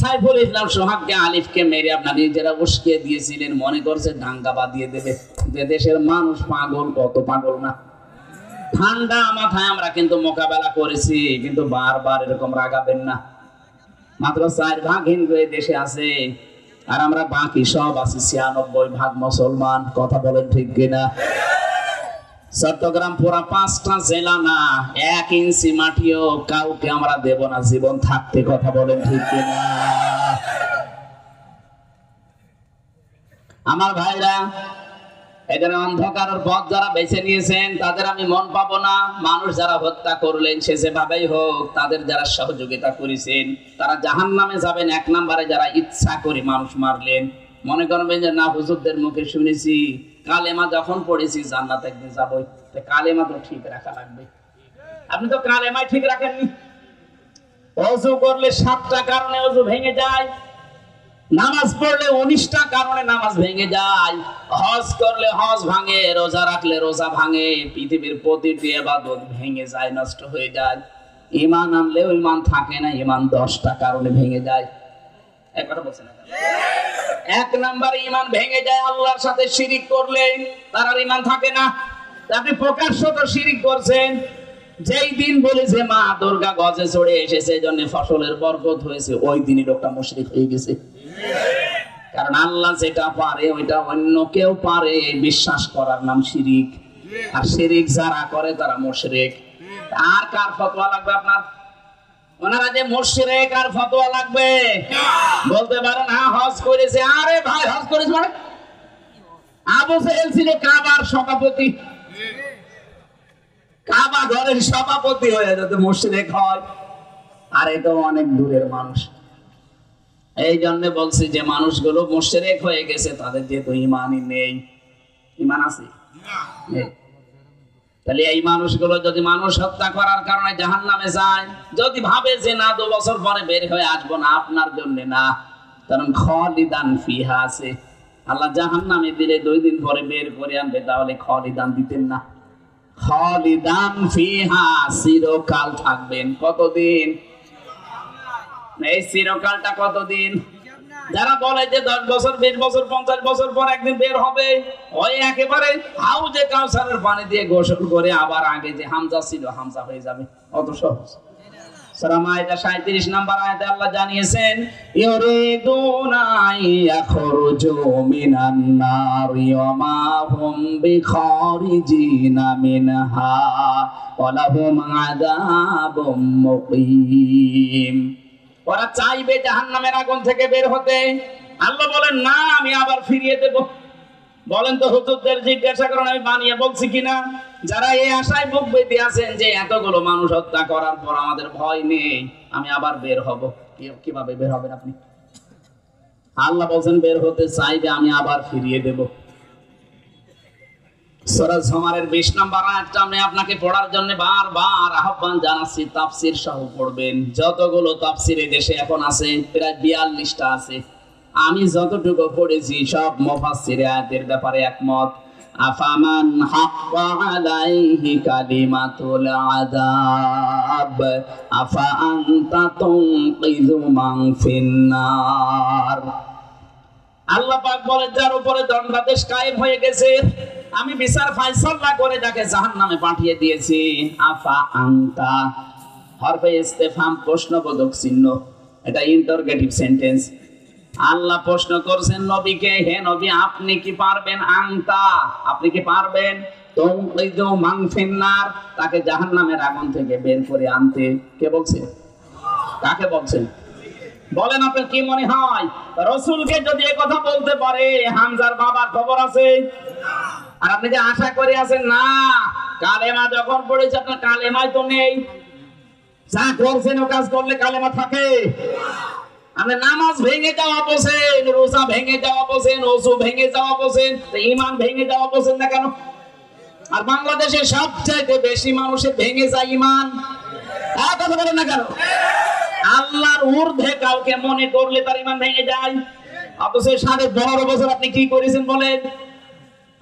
সাইফুল ইসলাম সোহাগকে আলিফকে মেরে আপনার নিজেরা উস্কিয়ে দিয়েছিলেন, মনে করছে দাঙ্গা বাঁধিয়ে দেবে। যে দেশের মানুষ পাগল, কত পাগল না। ঠান্ডা মাথায় আমরা কিন্তু মোকাবেলা করেছি, কিন্তু বারবার এরকম রাগাবেন না। মাত্র 4 ভাগ হিন্দু এই দেশে আছে, আর আমরা বাকি সব আছি 96 ভাগ মুসলমান। কথা বলেন ঠিক কিনা? চট্টগ্রাম পুরা 5টা জেলা না, 1 ইঞ্চি মাটিও কাউকে আমরা দেব না জীবন থাকতে। কথা বলেন ঠিক কিনা? আমার ভাইরা, এদের অন্ধকারের পথ যারা বেছে নিয়েছেন তাদের আমি মন পাবো না। মানুষ যারা হত্যা করলেন, সে যেভাবেই হোক, তাদের যারা সহযোগিতা করেছেন তারা জাহান্নামে যাবেন। 1 নম্বরে যারা ইচ্ছা করে মানুষ মারলেন, মনে করবেন যে না হুজুরদের মুখে শুনেছি কালেমা যখন পড়েছি জান্নাতে একদিন যাবই, কালেমা তো ঠিক রাখা লাগবে। আপনি তো কালেমাই ঠিক রাখেননি। ওযু করলে 7টা কারণে ওযু ভেঙে যায়, নামাজ পড়লে 19টা কারণে নামাজ ভেঙে যায়, হজ করলে হজ ভাঙে, রোজা রাখলে রোজা ভাঙে, পৃথিবীর প্রতিটি ইবাদত ভেঙে যায়, নষ্ট হয়ে যায়। ঈমান আনলেও ঈমান থাকে না, ঈমান 10টা কারণে ভেঙে যায়। একবার বলছেন না? 1 নম্বরে ঈমান ভেঙে যায় আল্লাহর সাথে শিরিক করলে, তার আর ঈমান থাকে না। আপনি প্রকাশ্যত শিরিক করছেন। যেই দিন বলে যে মা দুর্গা গজে চড়ে এসেছে, এজন্য ফসলের বরকত হয়েছে, ওই দিনই লোকটা মুশরিক হয়ে গেছে। কারণ আল্লাহ যেটা পারে ওইটা অন্য কেউ পারে, এই বিশ্বাস করার নাম শিরিক। আর শিরিক যারা করে তারা মুশরিক। আর কার ফতোয়া লাগবে আপনার? ওনারা যে মুশরিক, আর ফতোয়া লাগবে? বলতে পারেন হ্যাঁ হজ করেছে। আরে ভাই, হজ করেছে মানে আবু জেহেল ছিল কাবার সভাপতি, কাবা ঘরের সভাপতি হয়ে যাতে মুশরিক হয়। আর এটা অনেক দূরের মানুষ। এই জন্য বলছি যে মানুষগুলো মুশরিক হয়ে গেছে, তাদের যেহেতু ঈমানই নেই। ঈমান আছে? তাহলে এই মানুষগুলো যদি মানুষ হত্যা করার কারণে জাহান্নামে যায়, যদি ভাবে যে না 2 বছর পরে বের হয়ে আসবো না, আপনার জন্য না, কারণ খালিদান ফিহা আছে। আল্লাহ জাহান্নামে দিলে 2 দিন পরে বের করে আনবে, তাহলে খালিদান দিতেন না? খালিদান ফিহা, চিরকাল থাকবেন। কতদিন? এই চিরকালটা কতদিন? যারা বলে যে 10 বছর 20 বছর 50 বছর পর একদিন বের হবে, ওই একেবারে হাউজে কাউসারের পানি দিয়ে গোসল করে আবার আগে যে হামজা ছিল হামজা হয়ে যাবে। অত সহজ? সূরা মাইদা 37 নম্বর আয়াতে আল্লাহ জানিয়েছেন, ইউরিদুনা ইয়াখরুজু মিনান নারি ওয়া মা হুম বিখারিজিনা মিনহা ওয়া লাহুম আযাবুম মুকিম। ওরা চাইবে জাহান্নামের আগুন থেকে বের হতে। আল্লাহ বলেন না, আমি আবার ফিরিয়ে দেব। বলেন তো হুজুরদের জিজ্ঞাসা করেন আমি বানিয়ে বলছি কিনা? যারা এই আশায় বুক বেঁধে আছেন যে এতগুলো মানুষ হত্যা করার পর আমাদের ভয় নেই, আমি আবার বের হব, কিভাবে বের হবেন আপনি? আল্লাহ বলছেন বের হতে চাইবে, আমি আবার ফিরিয়ে দেব। সূরা জুমারের 20 নম্বর আয়াতটা আমি আপনাকে পড়ার জন্য বারবার আহ্বান জানাচ্ছি। তাফসীর সহ পড়বেন। যতগুলো তাফসীর এই দেশে এখন আছে প্রায় 42টা আছে। আমি যতটুকু পড়েছি সব মুফাসসিরে আয়াতের ব্যাপারে একমত। আফামান হাক্কা আলাইহি কালিমাতুল আযাব আফা আনতা তুনকিযু মান ফিন্নার। আল্লাহ পাক বলে যার উপরে দণ্ডাদেশ কায়েম হয়ে গেছে, আমি বিচার ফায়সালা করে যাকে জাহান্নামে পাঠিয়ে দিয়েছি। আফা আনতা, হরফে ইস্তেফহাম, প্রশ্নবোধক চিহ্ন, এটা ইন্টারোগেটিভ সেন্টেন্স। আল্লাহ প্রশ্ন করছেন নবীকে, হে নবী আপনি কি পারবেন? আনতা, আপনি কি পারবেন? তুনকিযু মান ফিন্নার, তাকে জাহান্নামের আগুন থেকে বের করে আনতে? কে বলছে? কাকে বলছেন? বলেন আপনার কি মনে হয় রাসূলকে যদি এই কথা বলতে পারে, হামজার বাবার খবর আছে? আর আপনি যে আশা করে আছেন না, কালেমা যখন পড়েছে আপনার কালেমাই তো নেই। যা করছেন ও কাজ করলে কালেমা থাকে? আপনি নামাজ ভেঙে যাওয়া বলছেন, রোজা ভেঙে যাওয়া বলছেন, ওযু ভেঙে যাওয়া বলছেন, তো ঈমান ভেঙে যাওয়া বলছেন না কেন? আর বাংলাদেশে সবচেয়ে বেশি মানুষের ভেঙে যায় ঈমান। কথা বলেন না কেন? আল্লাহর ঊর্ধ্বে কাউকে মনে করলে তার ঈমান ভেঙে যায়। অথচ 12.5 বছর আপনি কি করেছেন বলেন?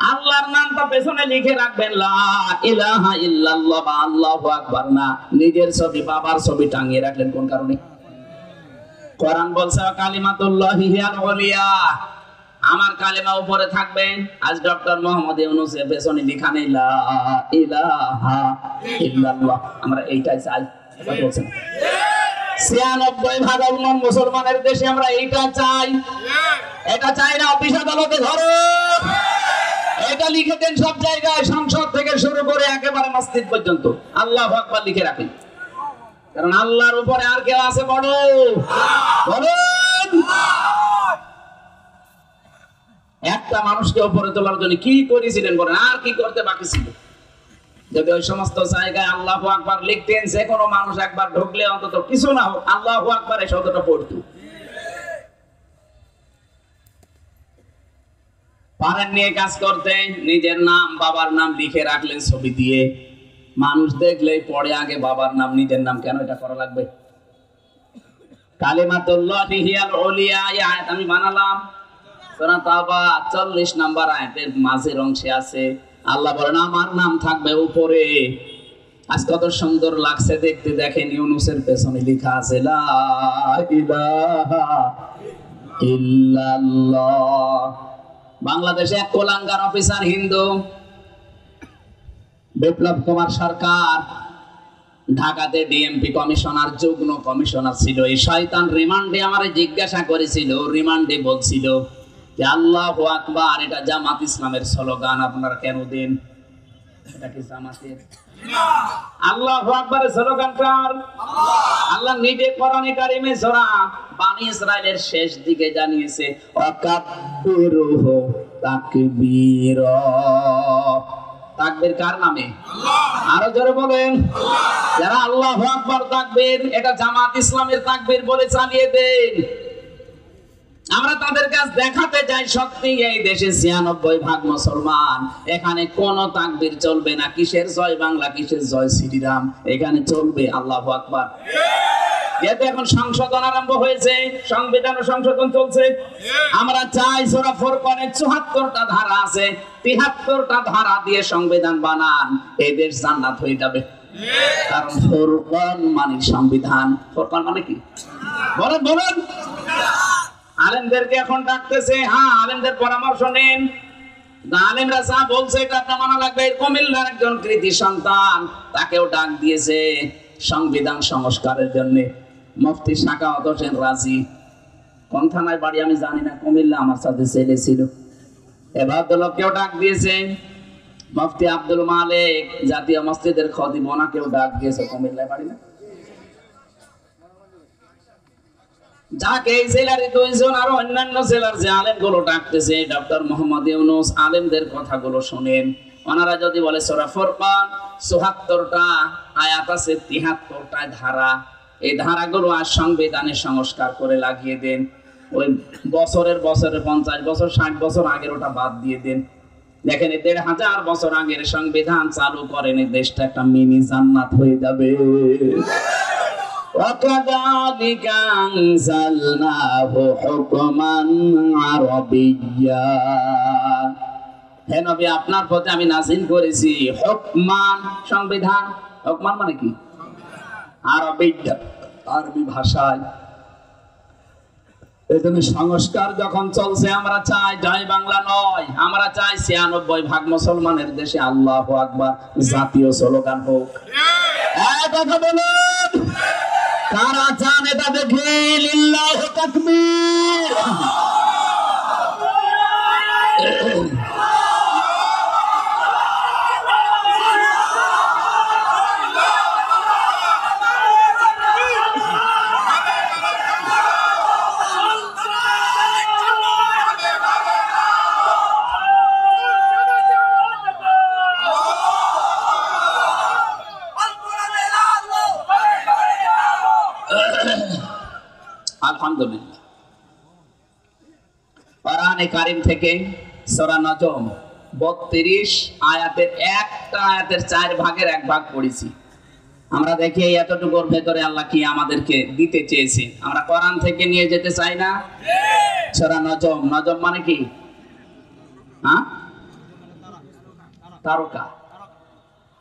আল্লাহর নামটা পেছনে লিখে রাখবেন, লা ইলাহা ইল্লাল্লাহ বা আল্লাহু আকবার না, নিজের ছবি বাবার ছবি টাঙিয়ে রাখলেন কোন কারণে? কোরআন বলছে কালিমাতুল্লাহি হিয়াল উলিয়া, আমার কালেমা উপরে থাকবে। আজ ডক্টর মোহাম্মদ ইউনূসের পেছনে লেখা নেই লা ইলাহা ইল্লাল্লাহ, আমরা এইটাই চাই। কথা বলছেন 96% মুসলমানের দেশে আমরা এইটা চাই। এটা চাই না অফিস আদালতে ধরো, এটা লিখে দেন সব জায়গায়, সংসদ থেকে শুরু করে একেবারে মসজিদ পর্যন্ত আল্লাহু আকবার লিখে রাখেন। কারণ আল্লাহর উপরে আর কেউ আছে বড়? বলুন, একটা মানুষকে উপরে তোলার জন্য কি করেছিলেন বলেন, আর কি করতে বাকি ছিল? যদি ওই সমস্ত জায়গায় আল্লাহু আকবার লিখতেন, যে কোনো মানুষ একবার ঢুকলে অন্তত কিছু না হোক আল্লাহু আকবার এই শব্দটা পড়তো। পারেন নিয়ে কাজ করতে, নিজের নাম বাবার নাম লিখে রাখলেন ছবি দিয়ে, মানুষ দেখলেই পড়ে আগে বাবার নাম নিজের নাম, কেন এটা করা লাগবে? কালিমাতুল্লাহি হিয়াল উলিয়া এই আয়াত আমি বানালাম, সূরা তাওবা 40 নম্বর আয়াতের মাঝের অংশে আছে। আল্লাহ বলেন আমার নাম থাকবে উপরে। আজ কত সুন্দর লাগছে দেখতে, দেখেন ইউনূসের পেছনে লেখা আছে লা ইলাহা ইল্লাল্লাহ। বাংলাদেশে এক কোলাঙ্গার অফিসার হিন্দু, বিপ্লব কুমার সরকার ঢাকাতে ডিএমপি কমিশনার, যুগ্ম কমিশনার ছিল। এই শয়তান রিমান্ডে আমারে জিজ্ঞাসা করেছিল, রিমান্ডে বলছিল যে আল্লাহু আকবার এটা জামাত ইসলামের স্লোগান, আপনারা কেন দেন? এটা কি জামাতের? আল্লাহু আকবারের স্লোগান কার? আল্লাহ নিজে কোরআনে কারিমে সূরা বনী ইসরাইলের শেষ দিকে জানিয়েছে ওয়াকাব্বিরুহু তাকবীরা। তাকবীর কার নামে? আল্লাহ। আরো জোরে বলেন। যারা আল্লাহু আকবার তাকবীর, এটা জামাত ইসলামের তাকবীর বলে চালিয়ে দেন। আমরা তাদের কাছে দেখাতে চাই সত্যি এই দেশে 96% মুসলমান, এখানে কোন তাকবীর চলবে না। কিসের জয় বাংলা, কিসের জয় শ্রীরাম, এখানে চলবে আল্লাহু আকবার। যেহেতু এখন সংশোধন আরম্ভ হয়েছে, সংবিধান সংশোধন চলছে, আমরা চাই সূরা ফুরকানের 74টা ধারা আছে, 73টা ধারা দিয়ে সংবিধান বানান, এই দেশ জান্নাত হয়ে যাবে। কারণ ফুরকান মানে সংবিধান। ফুরকান মানে কি বলেন? বলেন। আলেমদেরকে এখন ডাকতেছে, হ্যাঁ আলেমদের পরামর্শ নেন। আলেমরা যা বলছে এটা আপনার মানা লাগবে। কুমিল্লার একজন কৃতি সন্তান, তাকেও ডাক দিয়েছে সংবিধান সংস্কারের জন্য। মুফতি সাখাওয়াত হোসেন রাজি, কোন থানায় বাড়ি আমি জানি না, কুমিল্লা, আমার সাথে ছেলে ছিল। এবার লোককেও ডাক দিয়েছে। মুফতি আব্দুল মালিক জাতীয় মসজিদের খতিব, ওনাকেও ডাক দিয়েছে, কুমিল্লায় বাড়ি না। যাকে এই জেলার দুইজন আরো অন্যান্য জেলার যে আলেমগুলো ডাকতেছে, ডক্টর মোহাম্মদ ইউনূস, আলেমদের কথাগুলো শুনেন। ওনারা যদি বলে সূরা ফুরকান ৭৪টা আয়াত আছে, ৭৩টা ধারা, এই ধারাগুলো আর সংবিধানে সংস্কার করে লাগিয়ে দেন। ওই বছরে 50 বছর 60 বছর আগের ওটা বাদ দিয়ে দেন। দেখেন ১৫০০ বছর আগের সংবিধান চালু করেন, এই দেশটা একটা মিনি জান্নাত হয়ে যাবে। وَكَذَلِكَ أَنزَلْنَاهُ حُكْمًا عَرَبِيًّا। হে নবী, আপনার প্রতি আমি নাযিল করেছি হুকমান, সংবিধান। হুকমান মানে কি? আরবিয়্যা, আরবি ভাষায়। এজন্য সংস্কার যখন চলছে, আমরা চাই জয় বাংলা নয়, আমরা চাই 96% মুসলমানের দেশে আল্লাহু আকবার জাতীয় স্লোগান হোক। কথা বলুন, কারা চান এটা দেখে? লিল্লাহি তাকবীর। আলহামদুলিল্লাহ। কোরআনে কারীম থেকে সূরা নজম 32 আয়াতের একটা আয়াতের 4 ভাগের 1 ভাগ পড়েছি। আমরা দেখি এতটুকুর ভেতরে আল্লাহ কি আমাদেরকে দিতে চেয়েছে। আমরা কোরআন থেকে নিয়ে যেতে চাই না? সূরা নজম, নজম মানে কি? হ্যাঁ, তারকা।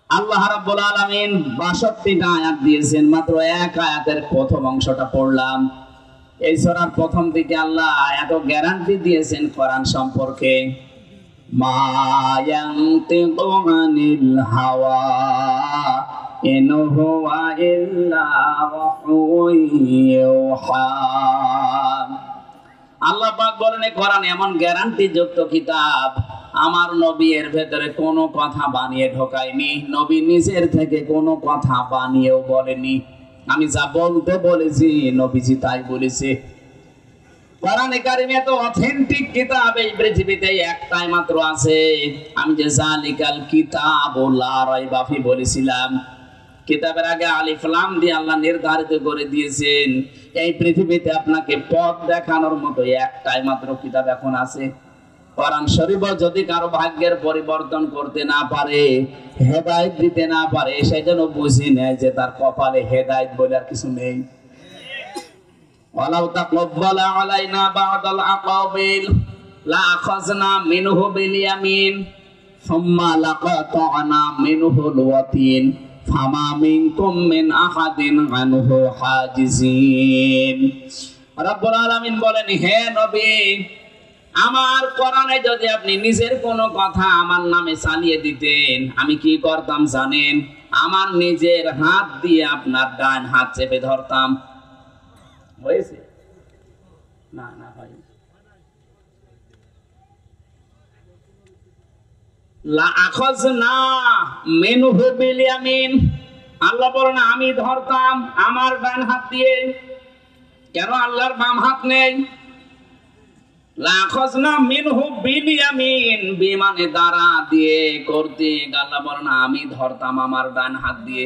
আল্লাহ রাব্বুল আলামিন 62টা আয়াত দিয়েছেন, মাত্র এক আয়াতের প্রথম অংশটা পড়লাম। এই সূরার প্রথম দিকে আল্লাহ এত গ্যারান্টি দিয়েছেন কোরআন সম্পর্কে, মা ইয়ানতিকু আনিল হাওয়া ইন হুয়া ইল্লা ওয়াহয়ুন ইউহা। আল্লাহ পাক বলেন এই কোরআন এমন গ্যারান্টি যুক্ত কিতাব, আমার নবী এর ভেতরে কোনো কথা বানিয়ে ঢোকায়নি, নবী নিজের থেকে কোনো কথা বানিয়েও বলেনি। আমি যা বলতে বলেছি নবীজি তাই বলেছে। কোরআনে কারিমে তো অথেন্টিক কিতাব এই পৃথিবীতে একটাই মাত্র আছে। আমি যে জালিকাল কিতাবু লা রাইবা ফি বলেছিলাম, কিতাবের আগে আলিফ লাম দিয়ে আল্লাহ নির্ধারিত করে দিয়েছেন এই পৃথিবীতে আপনাকে পথ দেখানোর মতো একটাই মাত্র কিতাব এখন আছে। কোরআন শরীফ যদি কারো ভাগ্যের পরিবর্তন করতে না পারে, হেদায়েত দিতে না পারে, সেজন্য বুঝি নেয় যে তার কপালে হেদায়েত বলে আর কিছু নেই। ওয়ালাউ তাকাব্বালা আলাইনা বা'দাল আকাবিল লা আখাযনা মিনহু বিল ইয়ামিন সুম্মা লাকাতা'না মিনহুল ওয়াতিন ফামা মিনকুম মিন আহাদিন আনহু হাজিজিন। রব্বুল আলামিন বলেন, হে নবী, আমার কোরআনে যদি আপনি নিজের কোনো কথা আমার নামে চালিয়ে দিতেন, আমি কি করতাম জানেন? আমার নিজের হাত দিয়ে আপনার ডান হাত চেপে ধরতাম। হয়েছে না? না হয় লা আখাযনা মিনহু বিল ইয়ামিন। আল্লাহ বলেন আমি ধরতাম আমার ডান হাত দিয়ে। কেন আল্লাহর বাম হাত নেই? লা আখাযনা মিনহু বিল ইয়ামিন, বিমানে দ্বারা দিয়ে করতে আল্লাহ বলেন আমি ধরতাম আমার ডান হাত দিয়ে।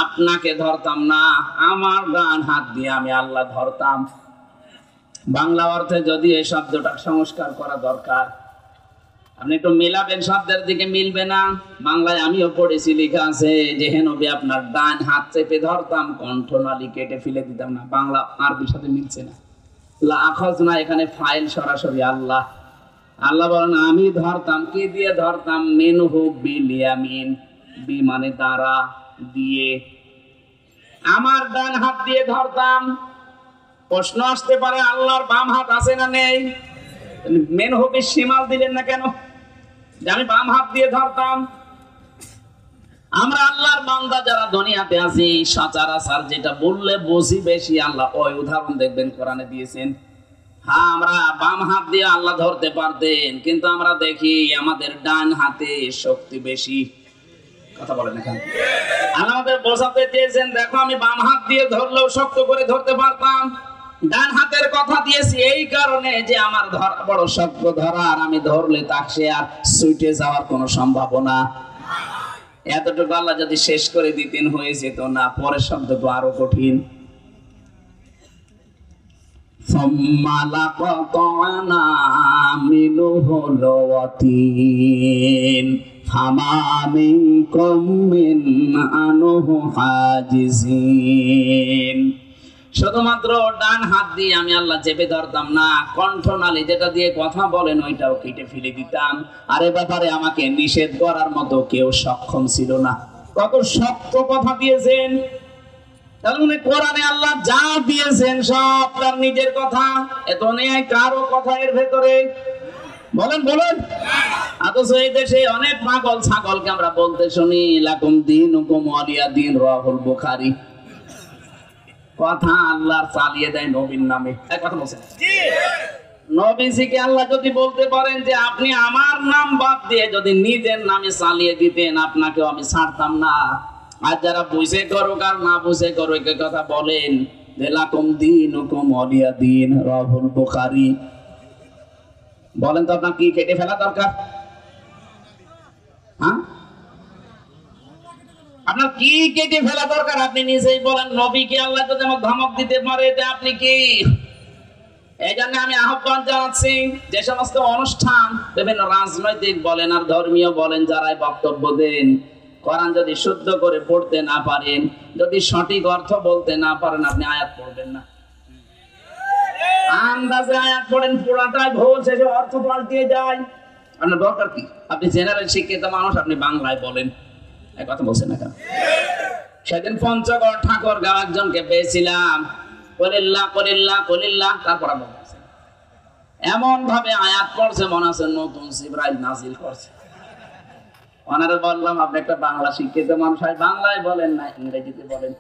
আপনাকে ধরতাম না, আমার ডান হাত দিয়ে আমি আল্লাহ ধরতাম। বাংলা অর্থে যদি এই শব্দটা সংস্কার করা দরকার, আপনি একটু মিলাবেন, শব্দের দিকে মিলবে না। বাংলায় আমিও পড়েছি, লেখা আছে যে হে নবী আপনার ডান হাত চেপে ধরতাম, কণ্ঠনালী কেটে ফেলে দিতাম না। বাংলা আরবির সাথে মিলছে না। লা আখাযনা এখানে ফাইল সরাসরি আল্লাহ। আল্লাহ বলেন আমি ধরতাম। কি দিয়ে ধরতাম? মিনহু বিল ইয়ামিন, বিমানে দ্বারা দিয়ে আমার ডান হাত দিয়ে ধরতাম। প্রশ্ন আসতে পারে আল্লাহর বাম হাত আছে না নেই? মিনহু বিশ শিমাল দিলেন না কেন? যে আমি বাম হাত দিয়ে ধরতাম। আমরা আল্লাহর বান্দা যারা দুনিয়াতে আছি, সচরাচর যেটা বললে বুঝি বেশি, আল্লাহ ওই উদাহরণ দেখবেন কোরআনে দিয়েছেন। হ্যাঁ, আমরা বাম হাত দিয়ে আল্লাহ ধরতে পারতেন, কিন্তু আমরা দেখি আমাদের ডান হাতে শক্তি বেশি। কথা বলেন এখানে। আমাদের বোঝাতে চেয়েছেন দেখো আমি বাম হাত দিয়ে ধরলেও শক্ত করে ধরতে পারতাম, ডান হাতের কথা দিয়েছি এই কারণে যে আমার ধরা বড় শক্ত ধরা, আর আমি ধরলে তাকে আর ছুটে যাওয়ার কোনো সম্ভাবনা। এতটুকু আল্লাহ যদি শেষ করে দিতেন হয়ে যেত না। পরের শব্দ তো আরো কঠিন। সুম্মা লাকাতা'না মিনহুল ওয়াতিন ফামা মিনকুম মিন আনহু হাজিজিন। শুধুমাত্র ডান হাত দিয়ে আমি আল্লাহ চেপে ধরতাম না, কণ্ঠনালী যেটা দিয়ে কথা বলেন ওইটাও কেটে ফেলে দিতাম। আর এ ব্যাপারে আমাকে নিষেধ করার মতো কেউ সক্ষম ছিল না। কত শক্ত কথা দিয়েছেন! তাহলে মানে কোরআনে আল্লাহ যা দিয়েছেন সব তার নিজের কথা, এত নেই কারো কথা এর ভেতরে। বলেন বলেন। অথচ এই দেশে অনেক পাগল ছাগলকে আমরা বলতে শুনি লাকুম দীনুকুম ওয়ালিয়া দীন, রাহুল বুখারী। কথা আল্লাহর চালিয়ে দেয় নবীর নামে। এক কথা বলছেন নবীজিকে আল্লাহ যদি বলতে পারেন যে আপনি আমার নাম বাদ দিয়ে যদি নিজের নামে চালিয়ে দিতেন, আপনাকেও আমি ছাড়তাম না। আর যারা বুঝে করুক আর না বুঝে করুক এ কথা বলেন যে লাকুম দীনুকুম ওয়ালিয়া দীন, রাহুল বুখারী। বলেন তো আপনার কি কেটে ফেলা দরকার? হ্যাঁ, আপনার কি কেটে ফেলা দরকার? আপনি নিজেই বলেন। নবীকে আল্লাহ যদি আমাকে ধমক দিতে পারে যে আপনি কি। এই জন্য আমি আহ্বান জানাচ্ছি, যে সমস্ত অনুষ্ঠান বিভিন্ন রাজনৈতিক বলেন আর ধর্মীয় বলেন যারাই বক্তব্য দেন, কোরআন যদি শুদ্ধ করে পড়তে না পারেন, যদি সঠিক অর্থ বলতে না পারেন, আপনি আয়াত পড়বেন না। আন্দাজে আয়াত পড়েন, পুরাটাই ভুল, শেষে অর্থ পাল্টিয়ে যায়। আপনার দরকার কি? আপনি জেনারেল শিক্ষিত মানুষ, আপনি বাংলায় বলেন। এক কথা বলছেন না কেন? সেদিন পঞ্চগড় ঠাকুরগাঁও একজনকে পেয়েছিলাম, কলিল্লাহ কলিল্লাহ কলিল্লাহ, তারপর বলছে এমন ভাবে আয়াত পড়ছে মনে আছে নতুন জিবরাইল নাজিল করছে। ওনারে বললাম আপনি একটা বাংলা শিক্ষিত মানুষ, বাংলায় বলেন না ইংরেজিতে বলেন।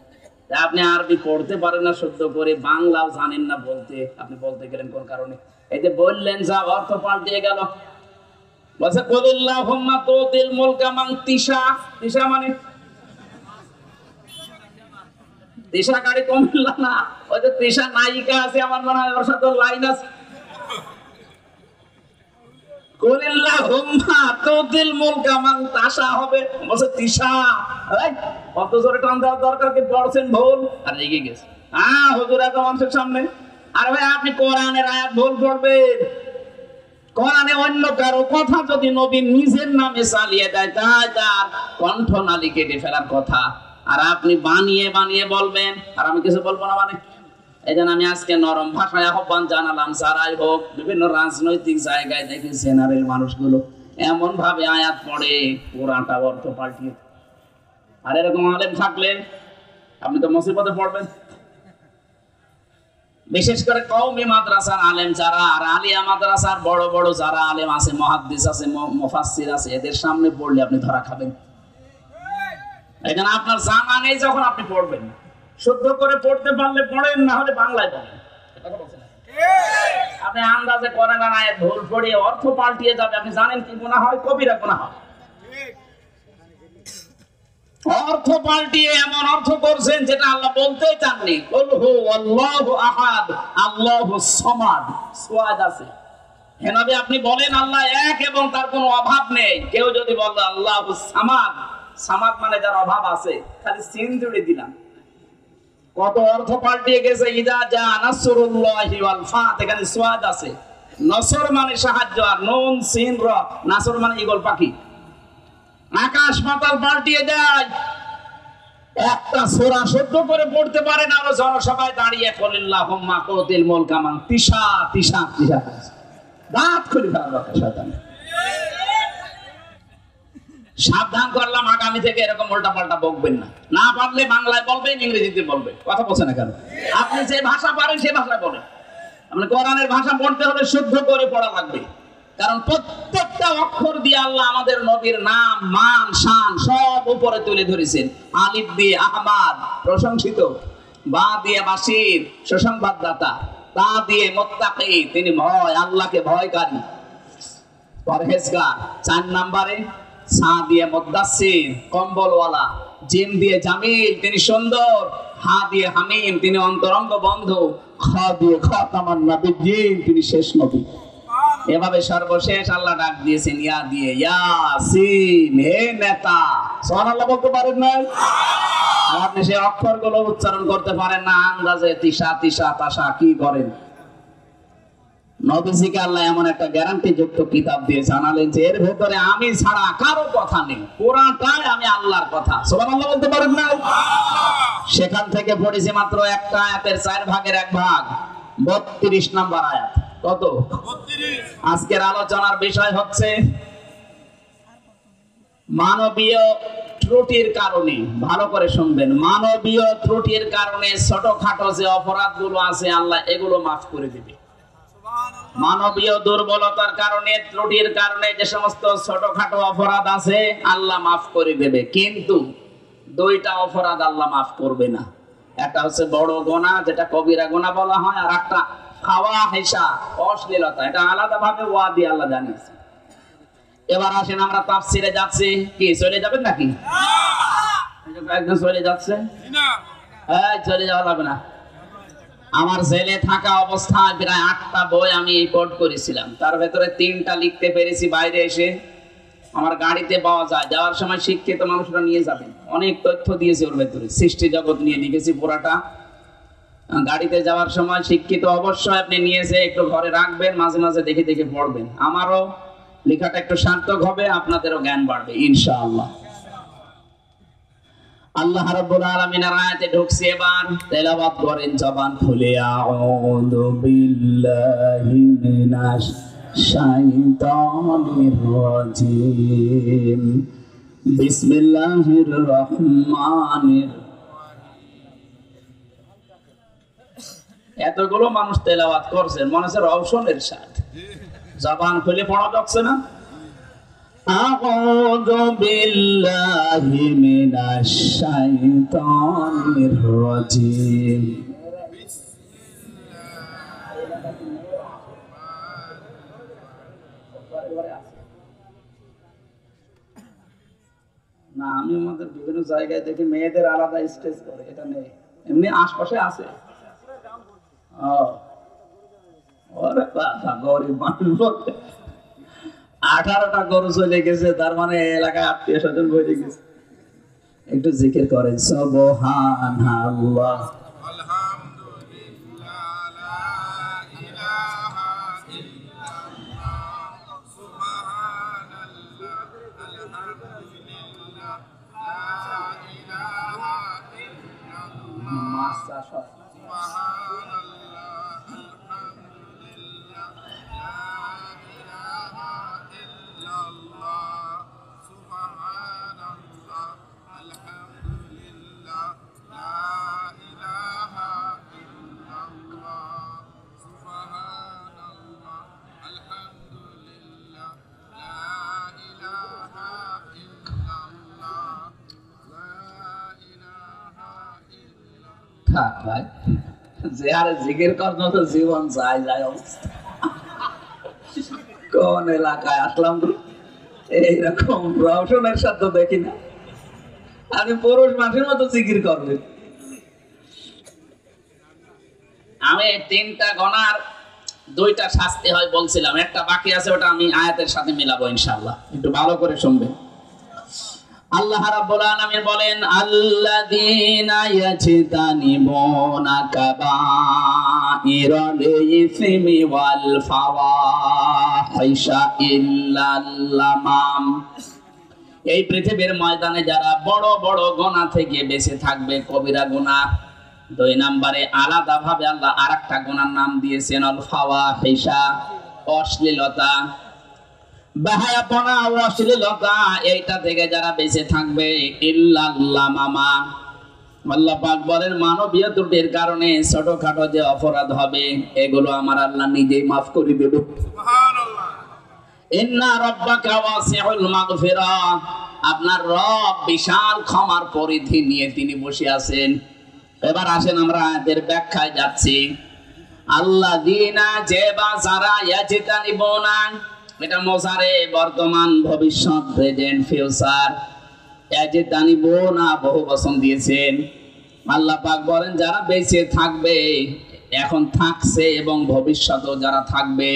আপনি আরবি পড়তে পারেন না শুদ্ধ করে, বাংলাও জানেন না বলতে, আপনি বলতে গেলেন কোন কারণে? এই যে বললেন যা অর্থ পাল্টিয়ে গেল। বলছে কুলিল্লাহুম্মা তুতিল মুলকা মান তিশা। তিশা মানে তিশা গাড়ি কমিল্লা না, ওই যে তিশা নায়িকা আছে আমার মনে হয়, ওর সাথে লাইন আছে। কুলিল্লাহুম্মা তুতিল মুলকা মান তাশা হবে, বলছে তিশা। এই কত জোরে টান দেওয়ার দরকার, কি পড়ছেন ভুল আর রেগে গেছে। হ্যাঁ হুজুর এত মানুষের সামনে। আরে ভাই আপনি কোরআনের আয়াত ভুল পড়বেন। কোরআনে অন্য কারো কথা যদি নবী নিজের নামে চালিয়ে দেয় তাই তার কণ্ঠনালী কেটে ফেলার কথা, আর আপনি বানিয়ে বানিয়ে বলবেন আর আমি কিছু বলবো না মানে। এই জন্য আমি আজকে নরম ভাষায় আহ্বান জানালাম, যারাই হোক বিভিন্ন রাজনৈতিক জায়গায় দেখি জেনারেল মানুষগুলো এমন ভাবে আয়াত পড়ে পুরাটা অর্থ পাল্টিয়ে। আর এরকম আলেম থাকলে আপনি তো মুসিবতে পড়বেন। বিশেষ করে কওমি মাদ্রাসার আলেম যারা, আর আলিয়া মাদ্রাসার বড় বড় যারা আলেম আছে, মুহাদ্দিস আছে, মুফাসসির আছে, এদের সামনে পড়লে আপনি ধরা খাবেন। এখানে আপনার জানা নেই যখন আপনি পড়বেন, শুদ্ধ করে পড়তে পারলে পড়েন, না হলে বাংলায় পড়েন। আপনি আন্দাজে করেন না, আয়াত ভুল পড়িয়ে অর্থ পাল্টিয়ে যাবে, আপনি জানেন কি গুনাহ হয়? কবিরা গুনাহ হয়। অর্থ পাল্টিয়ে এমন অর্থ করছেন যেটা আল্লাহ বলতেই চাননি। কুল হু আল্লাহু আহাদ আল্লাহুস সামাদ, সুয়াদ আছে। হে নবী আপনি বলেন আল্লাহ এক এবং তার কোনো অভাব নেই। কেউ যদি বলে আল্লাহুস সামাদ, সামাদ মানে যার অভাব আছে, খালি সিন জুড়ে দিলাম, কত অর্থ পাল্টিয়ে গেছে। ইদা জা নাসরুল্লাহি ওয়াল ফাত, এখানে সুয়াদ আছে। নসর মানে সাহায্য, আর নুন সিন র, নাসর মানে ঈগল পাখি। আকাশ পাতাল পাল্টিয়ে দেয়। একটা সূরা শুদ্ধ করে পড়তে পারে না, আর জনসভায় দাঁড়িয়ে কুলিল্লাহুম্মা তুতিল মুলকা মান তিশা তিশা তিশা, দাঁত খুলে ফেলার দরকার শয়তান। সাবধান করলাম আগামী থেকে এরকম উল্টা পাল্টা বকবেন না। না পারলে বাংলায় বলবেন, ইংরেজিতে বলবেন, কথা বলছেন না কেন? আপনি যে ভাষা পারেন সে ভাষায় বলেন। আপনি কোরআনের ভাষা পড়তে হলে শুদ্ধ করে পড়া লাগবে, কারণ প্রত্যেকটা অক্ষর দিয়ে আল্লাহ আমাদের নবীর নাম, মান, শান সব উপরে তুলে ধরেছেন। আলিফ দিয়ে আহমাদ, প্রশংসিত; বা দিয়ে বাশির, সুসংবাদদাতা; তা দিয়ে মুত্তাকি, তিনি ভয়, আল্লাহকে ভয়কারী, পরহেজগার। ৪ নম্বরে সা দিয়ে মুদাসসির, কম্বলওয়ালা; জিম দিয়ে জামিল, তিনি সুন্দর; হা দিয়ে হামিম, তিনি অন্তরঙ্গ বন্ধু; খ দিয়ে খাতামান নবিয়্যিন, তিনি শেষ নবী। এভাবে সর্বশেষ আল্লাহ ডাক দিয়েছেন ইয়া দিয়ে, ইয়াসিন, হে নেতা। সুবহানাল্লাহ বলতে পারেন না? আপনি সেই অক্ষরগুলো উচ্চারণ করতে পারেন না, আন্দাজে তিশা তিশা তাশা কি করেন? নবীজিকে আল্লাহ এমন একটা গ্যারান্টি যুক্ত কিতাব দিয়ে জানালেন যে এর ভেতরে আমি ছাড়া কারো কথা নেই, পুরাটাই আমি আল্লাহর কথা। সুবহানাল্লাহ বলতে পারেন না? সেখান থেকে পড়েছি মাত্র একটা আয়াতের 4 ভাগের 1 ভাগ, 32 নম্বর আয়াত। কত? 32। আজকের আলোচনার বিষয় হচ্ছে মানবীয় ত্রুটির কারণে, ভালো করে শুনবেন, মানবীয় ত্রুটির কারণে ছোটখাটো যে অপরাধগুলো আছে আল্লাহ এগুলো মাফ করে দিবে। মানবীয় দুর্বলতার কারণে, ত্রুটির কারণে যে সমস্ত ছোটখাটো অপরাধ আছে আল্লাহ মাফ করে দেবে, কিন্তু 2টা অপরাধ আল্লাহ মাফ করবে না। একটা হচ্ছে বড় গুনাহ, যেটা কবিরা গুনাহ বলা হয়, আর একটা ফাওয়াহিশা, অশ্লীলতা, এটা আলাদাভাবে ওয়াদি আল্লাহ জানিয়েছে। এবার আসেন আমরা তাফসিরে যাচ্ছি। কি চলে যাবেন নাকি? একদম চলে যাচ্ছে না, চলে যাওয়া লাগবে না। আমার জেলে থাকা অবস্থায় প্রায় 8টা বই আমি রিপোর্ট করেছিলাম, তার ভেতরে 3টা লিখতে পেরেছি বাইরে এসে। আমার গাড়িতে পাওয়া যায়, যাওয়ার সময় শিক্ষিত মানুষরা নিয়ে যাবেন, অনেক তথ্য দিয়েছে ওর ভেতরে, সৃষ্টি জগৎ নিয়ে লিখেছি পুরাটা। গাড়িতে যাওয়ার সময় শিক্ষিত অবশ্যই আপনি নিয়েছে, একটু ঘরে রাখবেন, মাঝে মাঝে দেখে দেখে পড়বেন। আমারও লেখাটা একটু সার্থক হবে, আপনাদেরও জ্ঞান বাড়বে ইনশাআল্লাহ। আল্লাহ রাব্বুল আলামিনের আয়াতে ঢুকছি, এবার তেলাওয়াত করেন জবান খুলে। আউযু বিল্লাহি মিনাশ শাইতানির রাজিম, বিসমিল্লাহির রহমানির এতগুলো মানুষ তেলাওয়াত করছেন, মনে হচ্ছে রওশনের সাথে জবান খুলে পড়া যাচ্ছে না। আউযু বিল্লাহি মিনাশ শাইতানির রাজিম। না, আমি আমাদের বিভিন্ন জায়গায় দেখি মেয়েদের আলাদা স্টেজ করে, এটা নেই, এমনি আশপাশে আছে। ওরে বাবা, গরিব মানুষ 18টা গরু চলে গেছে, তার মানে এলাকায় আত্মীয় স্বজন বসে গেছে। একটু জিকির করেন সুবহানাল্লাহ। ভাই যে আরে জিকির করতো তো জীবন যায় যায় অবস্থা। কোন এলাকায় আসলাম এইরকম রওশনের সাথে দেখি না। আমি পুরুষ মানুষের মতো জিকির করবে। আমি 3টা গনার 2টা শাস্তি হয় বলছিলাম, একটা বাকি আছে, ওটা আমি আয়াতের সাথে মিলাবো ইনশাআল্লাহ। একটু ভালো করে শুনবেন। আল্লাহ রাব্বুল আলামিন বলেন, আল্লাযীনা ইয়াজতানিবুনা কাবাইরাল ইসমি ওয়াল ফাওয়াহিশা ইল্লাল লামাম। এই পৃথিবীর ময়দানে যারা বড় বড় গুনাহ থেকে বেঁচে থাকবে, কবিরা গুনাহ। 2 নম্বরে আলাদাভাবে আল্লাহ আরেকটা গুনার নাম দিয়েছেন আল ফাওয়াহিশা, অশ্লীলতা, বাহায়াপনা, অশ্লীলতা, এইটা থেকে যারা বেঁচে থাকবে ইল্লাল লামামা। আল্লাহ পাক বলেন মানবীয় ত্রুটির কারণে ছোটখাটো যে অপরাধ হবে এগুলো আমার আল্লাহ নিজেই মাফ করে দেবে। সুবহানাল্লাহ। ইন্না রাব্বাকা ওয়াসিউল মাগফিরা, আপনার রব বিশাল ক্ষমার পরিধি নিয়ে তিনি বসে আছেন। এবার আসেন আমরা আয়াতের ব্যাখ্যায় যাচ্ছি। আল্লাযীনা, যে বা যারা, ইয়াজতানিবুনা, এটা মোজারে, বর্তমান, ভবিষ্যৎ, প্রেজেন্ট, ফিউচার। ইয়াজতানিবুনা বহু বচন দিয়েছেন। আল্লাহ পাক বলেন যারা বেঁচে থাকবে, এখন থাকছে এবং ভবিষ্যতেও যারা থাকবে,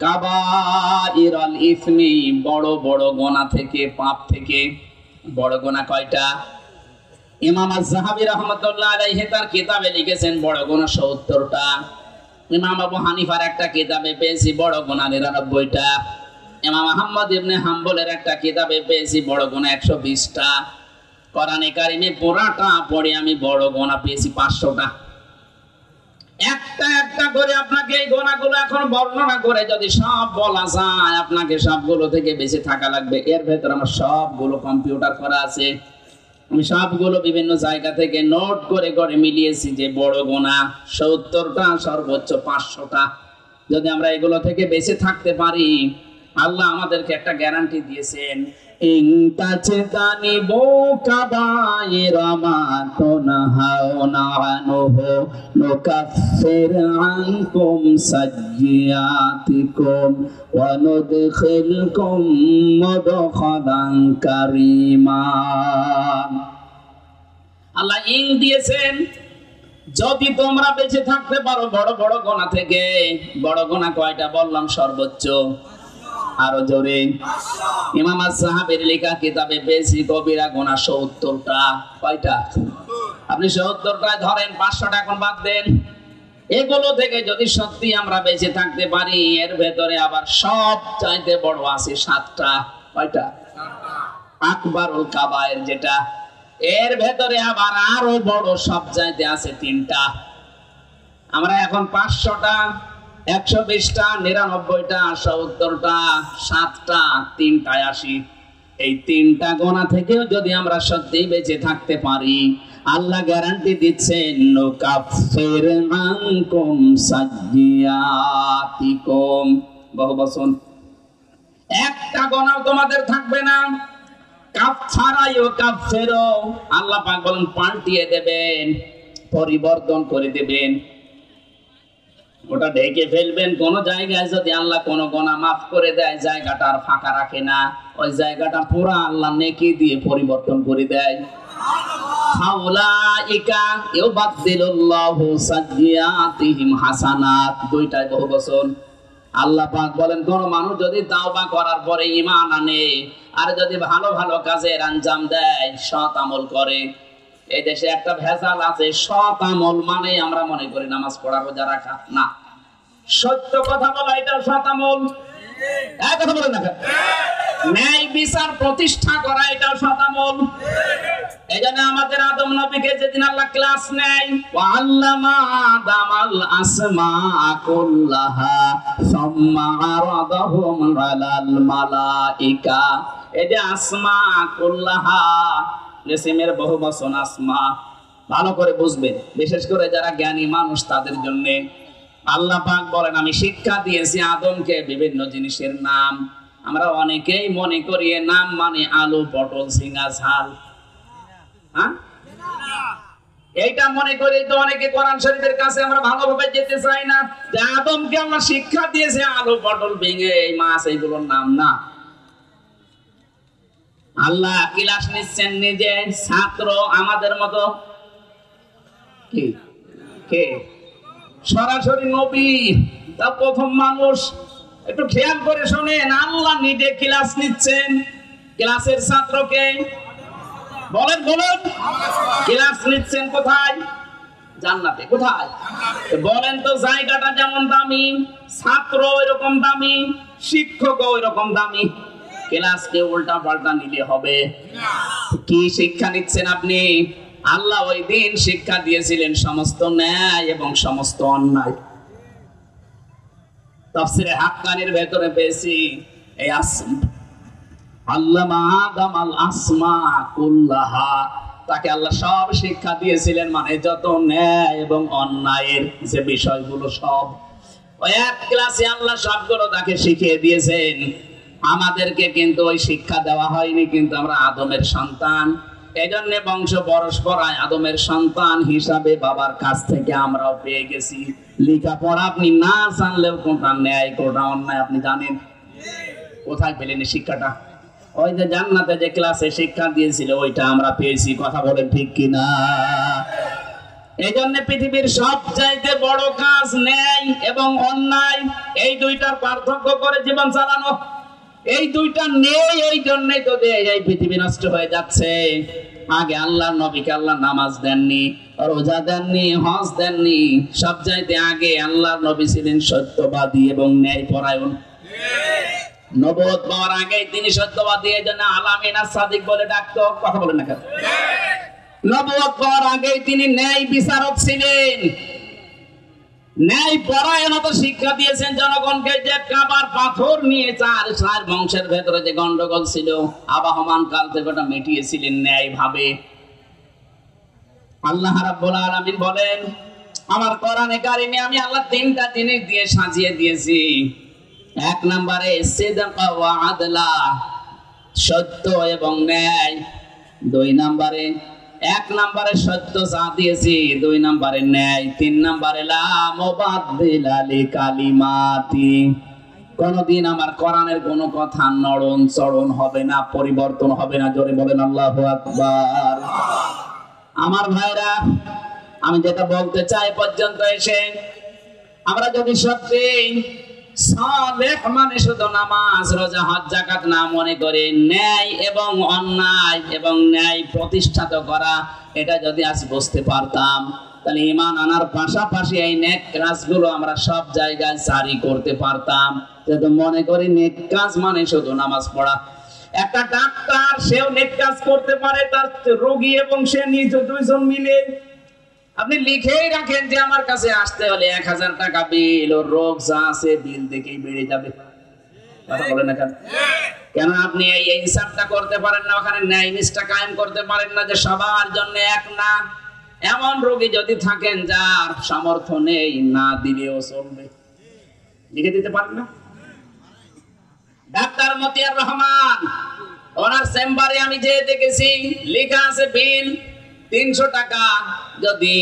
কাবাইরাল ইসমি, বড় বড় গুনাহ থেকে, পাপ থেকে। বড় গুনাহ কয়টা? ইমাম আয-যাহাবী রাহমাতুল্লাহ আলাইহি তার কিতাবে লিখেছেন বড় গুনাহ ৭০টা। ইমাম আবু হানিফার একটা কিতাবে পেয়েছি বড় গুনাহ ৯৯টা। ইমাম আহমদ ইবনে হাম্বলের একটা কিতাবে পেয়েছি বড় গুনাহ ১২০টা। কোরআনে কারিমে পুরাটা পড়ে আমি বড় গুনাহ পেয়েছি ৫০০টা। একটা একটা করে আপনাকে এই গুনাহগুলো এখন বর্ণনা করে যদি সব বলা যায়, আপনাকে সবগুলো থেকে বেঁচে থাকা লাগবে। এর ভেতর আমার সবগুলো কম্পিউটার করা আছে, আমি সবগুলো বিভিন্ন জায়গা থেকে নোট করে করে মিলিয়েছি যে বড় গুনাহ ৭০টা, সর্বোচ্চ ৫০০টা। যদি আমরা এগুলো থেকে বেঁচে থাকতে পারি, আল্লাহ আমাদেরকে একটা গ্যারান্টি দিয়েছেন, ইন তাজতানিবু কাবাইরা মা তুনহাউনা আনহু নুকাফির আনকুম সাইয়্যাতিকুম ওয়া নুদখিলকুম মুদখালান কারীমা। আল্লাহ ইন দিয়েছেন, যদি তোমরা বেঁচে থাকতে পারো বড় বড় গুনাহ থেকে। বড় গুনাহ কয়টা বললাম? সর্বোচ্চ। আরো জোরে। ইমাম আয-যাহাবীর লেখা কিতাবে পেয়েছি কবিরা গুনাহ ৭০টা। কয়টা? আপনি ৭০টা ধরেন, ৫০০টা এখন বাদ দেন। এগুলো থেকে যদি সত্যি আমরা বেঁচে থাকতে পারি, এর ভেতরে আবার সব চাইতে বড় আছে ৭টা। কয়টা? আকবারুল কাবায়ের যেটা, এর ভেতরে আবার আরো বড় সব চাইতে আছে 3টা। আমরা এখন ৫০০টা, ১২০টা, ৯৯টা, ৭০টা, ৭টা, ৩টায় আসি। এই 3টা গোনা থেকেও যদি আমরা সত্যি বেঁচে থাকতে পারি, আল্লাহ গ্যারান্টি দিচ্ছেন নুকাফির আনকুম সাইয়্যাতিকুম। বহু বচন, একটা গুনাহ তোমাদের থাকবে না। কাফারা ইউকাফিরু, আল্লাহ পাক বলেন পাল্টিয়ে দেবেন, পরিবর্তন করে দেবেন, ওটা ঢেকে ফেলবেন। কোন জায়গায় যদি আল্লাহ কোন গুনাহ মাফ করে দেয়, জায়গাটা আর ফাঁকা রাখে না, ওই জায়গাটা পুরো আল্লাহ নেকি দিয়ে পরিবর্তন করে দেয়। ফাউলাইকা ইউবাদদিলুল্লাহু সাইয়্যাতিহিম হাসানাত, দুইটাই বহু বচন। আল্লাহ পাক বলেন কোন মানুষ যদি তাওবা করার পরে ঈমান আনে আর যদি ভালো ভালো কাজের আঞ্জাম দেয়, সৎ আমল করে। এই দেশে একটা ভেজাল আছে, সৎ আমল মানে আমরা মনে করি নামাজ পড়া রোজা রাখা না, সত্য কথা বলা এটাও সৎ আমল। এক কথা বলেন না, ন্যায় বিচার প্রতিষ্ঠা করা এটাও সৎ আমল। এজন্য আমাদের আদম নবীকে যেদিন আল্লাহ ক্লাস নেয়, ওয়া আল্লামা আদামাল আসমা কুল্লাহা সুম্মা আরাদাহুম আলাল মালাইকা। এই যে আসমা কুল্লাহা, ইসমের বহু বচন আসমা, ভালো করে বুঝবেন, বিশেষ করে যারা জ্ঞানী মানুষ তাদের জন্য। আল্লাহ পাক বলেন আমি শিক্ষা দিয়েছি আদমকে বিভিন্ন জিনিসের নাম। আমরা অনেকেই মনে করি এ নাম মানে আলু, পটল, ঝিঙ্গা, ঝাল। হ্যাঁ, এইটা মনে করি তো অনেকে কোরআন শরীফের কাছে আমরা ভালোভাবে যেতে চাই না, যে আদমকে আমরা শিক্ষা দিয়েছি আলু, পটল, ভেঙে এই মাছ, এইগুলোর নাম না। আল্লাহ ক্লাস নিচ্ছেন নিজে, ছাত্র আমাদের মতো কি কে সরাসরি নবী, তা প্রথম মানুষ। একটু খেয়াল করে শোনেন, আল্লাহ নিজে ক্লাস নিচ্ছেন। ক্লাসের ছাত্রকে বলেন, বলেন, ক্লাস নিচ্ছেন কোথায়? জান্নাতে। কোথায় বলেন তো? জায়গাটা যেমন দামি, ছাত্র এরকম দামি, শিক্ষক এরকম দামি। ক্লাসকে উল্টা পাল্টা নিলে হবে? কি শিক্ষা নিচ্ছেন আপনি? আল্লাহ ওই দিন শিক্ষা দিয়েছিলেন সমস্ত ন্যায় এবং সমস্ত অন্যায়। তাফসীরে হাক্কানির ভেতরে পেয়েছি এই আল্লামা আদামাল আসমা কুল্লাহা, তাকে আল্লাহ সব শিক্ষা দিয়েছিলেন, মানে যত ন্যায় এবং অন্যায়ের যে বিষয়গুলো সব ওই এক ক্লাসে আল্লাহ সবগুলো তাকে শিখিয়ে দিয়েছেন। আমাদেরকে কিন্তু ওই শিক্ষা দেওয়া হয়নি, কিন্তু আমরা আদমের সন্তান। এই জন্য বংশ পরস্পরায় আদমের সন্তান হিসাবে বাবার কাছ থেকে আমরাও পেয়ে গেছি। লেখাপড়া আপনি না জানলেও কোনটা ন্যায় কোনটা অন্যায় আপনি জানেন। কোথায় পেলেন এই শিক্ষাটা? ওই যে জান্নাতে যে ক্লাসে শিক্ষা দিয়েছিল ওইটা আমরা পেয়েছি। কথা বলেন ঠিক কিনা? এই জন্য পৃথিবীর সবচাইতে বড় কাজ ন্যায় এবং অন্যায়, এই দুইটার পার্থক্য করে জীবন চালানো। এই দুইটা নেই, এই জন্যই তো এই পৃথিবী নষ্ট হয়ে যাচ্ছে। আগে আল্লাহ নবীকে আল্লাহ নামাজ দেননি, রোজা দেননি, হজ দেননি। সবচাইতে আগে আল্লাহ নবী ছিলেন সত্যবাদী এবং ন্যায়পরায়ণ। নবুয়ত পাওয়ার আগে তিনি সত্যবাদী, এই জন্য আলামিনা সাদিক বলে ডাকতো। কথা বলেন না কেন? নবুয়ত পাওয়ার আগে তিনি ন্যায় বিচারক ছিলেন, ন্যায় পরায়ণতা শিক্ষা দিয়েছেন জনগণকে। যে কাবার পাথর নিয়ে চার বংশের ভেতরে যে গন্ডগোল ছিল, আবাহমান কাল থেকে ওটা মিটিয়েছিলেন ন্যায় ভাবে। আল্লাহ রাব্বুল আলামিন বলেন আমার কোরআনে কারিমে আমি আল্লাহ তিনটা জিনিস দিয়ে সাজিয়ে দিয়েছি। এক নম্বরে সিদক ওয়া আদলা, সত্য এবং ন্যায়। দুই নম্বরে, এক নম্বরে সত্য যা দিয়েছি, দুই নম্বরে ন্যায়, তিন নম্বরে লা মুবাদদিলা লিকালিমাতি। কোনদিন আমার কোরআনের কোন কথা নড়ন চড়ন হবে না, পরিবর্তন হবে না। জোরে বলেন আল্লাহু আকবার। আমার ভাইরা, আমি যেটা বলতে চাই পর্যন্ত এসে, আমরা যদি সত্যি সালেহ মানে শুধু নামাজ, রোজা, হজ, যাকাত না মনে করে ন্যায় এবং অন্যায় এবং ন্যায় প্রতিষ্ঠিত করা, এটা যদি আজ বুঝতে পারতাম, তাহলে ঈমান আনার পাশাপাশি এই নেক কাজগুলো আমরা সব জায়গায় জারি করতে পারতাম। যেহেতু মনে করি নেক কাজ মানে শুধু নামাজ পড়া। একটা ডাক্তার, সেও নেক কাজ করতে পারে, তার রোগী এবং সে নিজ দুইজন মিলে। আপনি লিখেই রাখেন যে আমার কাছে আসতে হলে 1000 টাকা বিল, ওর রোগ যা আছে বিল দেখেই বেড়ে যাবে। কথা বলেন না কেন? কেন আপনি এই হিসাবটা করতে পারেন না, ওখানে ন্যায় নিষ্ঠা কায়েম করতে পারেন না যে সবার জন্য এক না? এমন রোগী যদি থাকেন যার সামর্থ্য নেই, না দিলেও চলবে, লিখে দিতে পারেন না? ডাক্তার মতিয়ার রহমান, ওনার চেম্বারে আমি যে দেখেছি লেখা আছে বিল 300 টাকা, যদি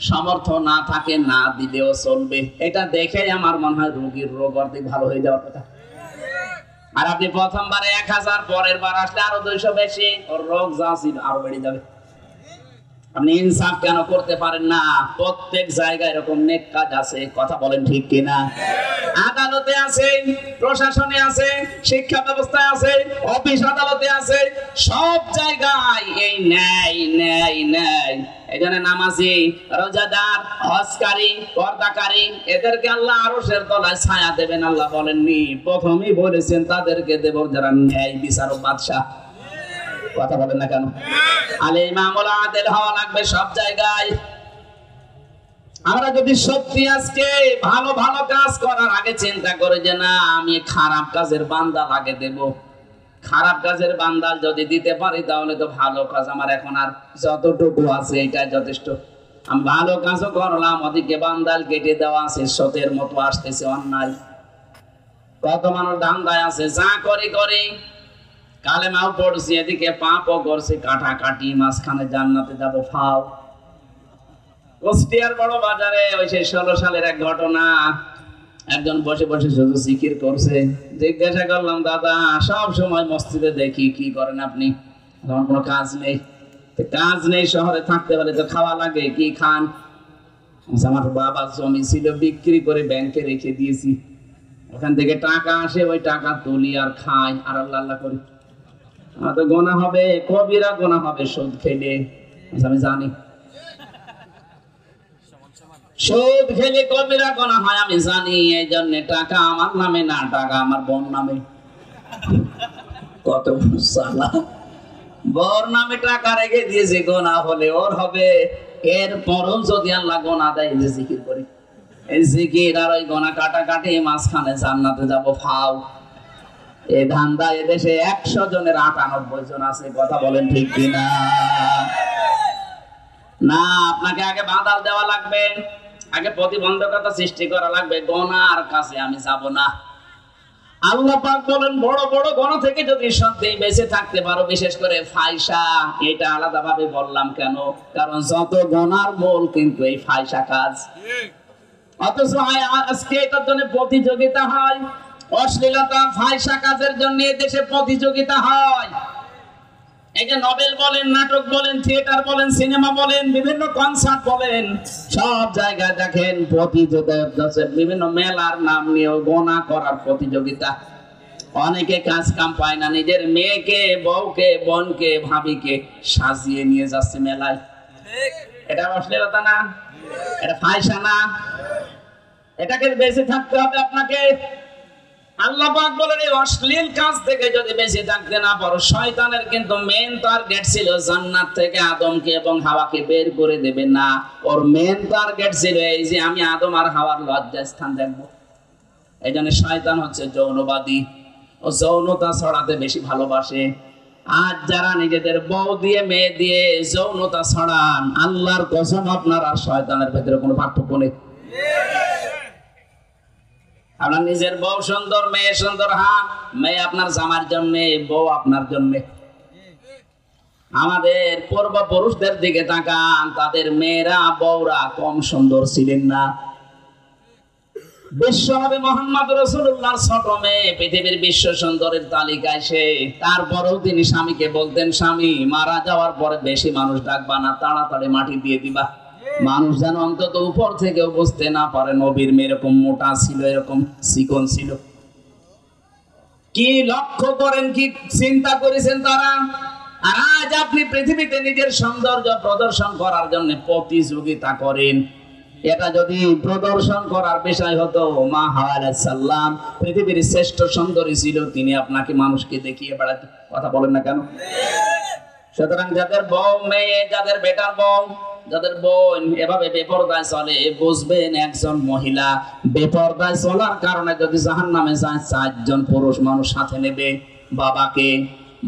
সামর্থ্য না থাকে না দিলেও চলবে। এটা দেখে আমার মনে হয় রোগীর রোগ অর্ধেক ভালো হয়ে যাওয়ার কথা। আর আপনি প্রথমবারে 1000, পরের বার আসলে আরো 200 বেশি, ওর রোগ যা ছিল আরো বেড়ে যাবে। আপনি ইনসাফ কেন করতে পারেন না? প্রত্যেক জায়গায় এরকম নেক কাজ আছে, কথা বলেন ঠিক কিনা? আদালতে আছে, প্রশাসনে আছে, শিক্ষা ব্যবস্থায় আছে, অফিস আদালতে আছে, সব জায়গায় এই ন্যায় ন্যায় ন্যায়। এখানে নামাজি, রোজাদার, হজকারী, পর্দাকারী এদেরকে আল্লাহ আরশের তলায় ছায়া দেবেন। আল্লাহ বলেননি? প্রথমেই বলেছেন তাদেরকে দেব যারা ন্যায় বিচারক বাদশা। কথা বলেন না কেন? আলে ইমামুল আদিল হওয়া লাগবে সব জায়গায়। আমরা যদি সত্যি আজকে ভালো ভালো কাজ করার আগে চিন্তা করে যে না আমি খারাপ কাজের বান্দা আগে দেব, খারাপ কাজের বান্দা যদি দিতে পারি তাহলে তো ভালো কাজ আমার এখন আর যতটুকু আছে এটাই যথেষ্ট। আমি ভালো কাজও করলাম, ওদিকে বান্দাল কেটে দেওয়া আছে, সতের মতো আসতেছে অন্যায়। কত মানুষ ধান্দায় আছে, যা করে করে কালেমাও পড়ছি, এদিকে পাপও করছে, কাটাকাটি, মাঝখানে জান্নাতে যাব ফাও। কুষ্টিয়ার বড় বাজারে ওই 16 সালের এক ঘটনা। একজন বসে বসে শুধু জিকির করছে। জিজ্ঞাসা করলাম, দাদা সব সময় মসজিদে দেখি, কি করেন আপনি? তখন কোনো কাজ নেই। কাজ নেই, শহরে থাকতে পারে তো খাওয়া লাগে, কি খান? আমার বাবার জমি ছিল, বিক্রি করে ব্যাংকে রেখে দিয়েছি, ওখান থেকে টাকা আসে, ওই টাকা তুলি আর খাই আর আল্লাহ আল্লাহ করি। তো গোনা হবে, কবিরা গোনা হবে সুদ খেলে, আমি জানি। সুদ খেলে কবিরা গোনা হয় আমি জানি, এই জন্য টাকা আমার নামে না, টাকা আমার বোন নামে। কত সালা, বোর নামে টাকা রেখে দিয়েছে, গোনা হলে ওর হবে। এরপরও যদি আল্লাহ গোনা দেয়, যে জিকির করি, এই জিকির আর ওই গোনা কাটাকাটি, মাঝখানে জান্নাতে যাব ফাও। এই ধান্দা এদেশে 100 জনের 98 জন আছে, কথা বলেন ঠিক কিনা? না, আপনাকে আগে বাধাল দেওয়া লাগবে, আগে প্রতিবন্ধকতা সৃষ্টি করা লাগবে। গোনার কাছে আমি যাব না। আল্লাহ পাক বলেন বড় বড় গোনা থেকে যদি সত্যি বেঁচে থাকতে পারো, বিশেষ করে ফাহিশা, এটা আলাদাভাবে বললাম কেন? কারণ যত গোনার মূল কিন্তু এই ফাহিশা কাজ। অথচ আজকে এটার জন্য প্রতিযোগিতা হয়, অশ্লীলতা ফাহিশা কাজের জন্য দেশে প্রতিযোগিতা হয়। এই যে নোবেল বলেন, নাটক বলেন, থিয়েটার বলেন, সিনেমা বলেন, বিভিন্ন কনসার্ট বলেন, সব জায়গায় দেখেন প্রতিযোগিতা, বিভিন্ন মেলার নাম নিয়ে গোনা করার প্রতিযোগিতা। অনেকে কাজ কাম পায় না, নিজের মেয়েকে, বউকে, বোনকে, ভাবিকে সাজিয়ে নিয়ে যাচ্ছে মেলায়। এটা অশ্লীলতা না? এটা ফাহিশা না? এটাকে বেঁচে থাকতে হবে আপনাকে। আল্লাহ পাক বলেন এই অশ্লীল কাজ থেকে যদি বেঁচে থাকতে না পারো, শয়তানের কিন্তু মেইন টার্গেট ছিল জান্নাত থেকে আদমকে এবং হাওয়াকে বের করে দেবে না। ওর মেইন টার্গেট ছিল এই যে আমি আদম আর হাওয়ার লজ্জাস্থান দেখব। এই জন্য শয়তান হচ্ছে যৌনবাদী, ও যৌনতা ছড়াতে বেশি ভালোবাসে। আজ যারা নিজেদের বউ দিয়ে, মেয়ে দিয়ে যৌনতা ছড়ান, আল্লাহর কসম আপনার আর শয়তানের ভেতরে কোনো পার্থক্য নেই। আপনার নিজের বউ সুন্দর, মেয়ে সুন্দর, হ্যাঁ, মেয়ে আপনার জামার জন্য, বউ আপনার জন্য। আমাদের পূর্বপুরুষদের দিকে তাকান, তাদের মেয়েরা, বউরা কম সুন্দর ছিলেন না। বিশ্বনবী মুহাম্মদ রাসূলুল্লাহর ছোট মেয়ে পৃথিবীর বিশ্ব সুন্দরের তালিকায় সে। তারপরেও তিনি স্বামীকে বলতেন, স্বামী মারা যাওয়ার পরে বেশি মানুষ ডাকবা না, তাড়াতাড়ি মাটি দিয়ে দিবা, মানুষ যেন অন্তত উপর থেকে বুঝতে না পারে নবীর মেয়ে এরকম মোটা ছিল, এরকম চিকন ছিল। কি লক্ষ্য করেন, কি চিন্তা করেছেন তারা? আর আজ আপনি পৃথিবীতে নিজের সৌন্দর্য প্রদর্শন করার জন্য প্রতিযোগিতা করেন। এটা যদি প্রদর্শন করার বিষয় হতো, মা হাওয়া আলাইহিস সালাম পৃথিবীর শ্রেষ্ঠ সুন্দরী ছিল, তিনি আপনাকে মানুষকে দেখিয়ে বেড়াতে। কথা বলেন না কেন? সুতরাং যাদের বউ, মেয়ে, যাদের বেটার বউ, যাদের বোন এভাবে বেপরদায় চলে, বুঝবেন একজন মহিলা বেপরদায় চলার কারণে যদি জাহান্নামে যায়, 4 জন পুরুষ মানুষ সাথে নেবে। বাবাকে,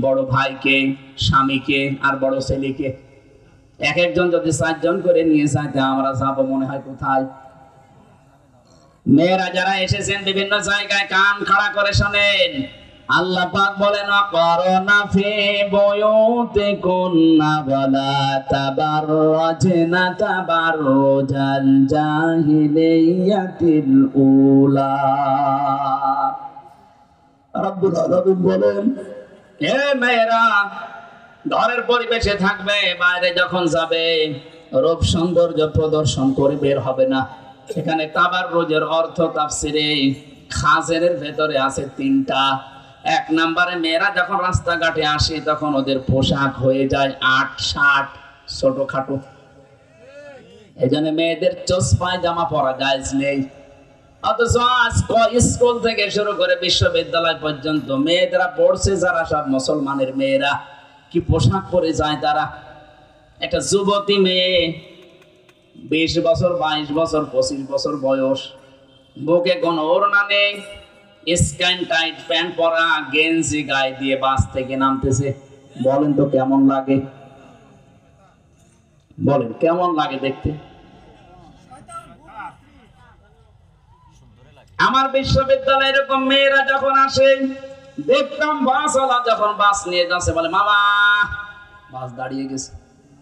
বড় ভাইকে, স্বামীকে আর বড় ছেলেকে। এক একজন যদি 4 জন করে নিয়ে যায়, তা আমরা যাবো মনে হয় কোথায়? মেয়েরা যারা এসেছেন বিভিন্ন জায়গায়, কান খাড়া করে শোনেন। আল্লাহ পাক বলেন, করোনা ফি বুয়ুতিকুন্না ওয়ালা তাবাররাজনা তাবাররুজাল জাহিলিয়াতিল উলা। রব্বুল আলামিন বলেন, হে মেয়েরা, ঘরের পরিবেশে থাকবে, বাইরে যখন যাবে রূপ সৌন্দর্য প্রদর্শন করে বের হবে না। এখানে তাবাররুজের অর্থ তাফসিরে খাজেরের ভেতরে আছে 3টা। 1 নম্বরে মেয়েরা যখন রাস্তাঘাটে আসে তখন ওদের পোশাক হয়ে যায় 8-60 ছোটখাটো। এই জন্য মেয়েদের চোস্পায় জামা পরা জায়েজ নেই। অথচ স্কুল থেকে শুরু করে বিশ্ববিদ্যালয় পর্যন্ত মেয়েরা পড়ছে, যারা সব মুসলমানের মেয়েরা, কি পোশাক পরে যায় তারা। একটা যুবতী মেয়ে 20 বছর, 22 বছর, 25 বছর বয়স, বুকে কোনো ওড়না নেই, স্ক্যান টাইট প্যান্ট পরা, গেঞ্জি গায়ে দিয়ে বাস থেকে নামতেছে। বলেন তো কেমন লাগে? বলেন কেমন লাগে দেখতে? আমার বিশ্ববিদ্যালয়ে এরকম মেয়েরা যখন আসে দেখতাম, বাসওয়ালা যখন বাস নিয়ে যাচ্ছে বলে, মামা বাস দাঁড়িয়ে গেছে।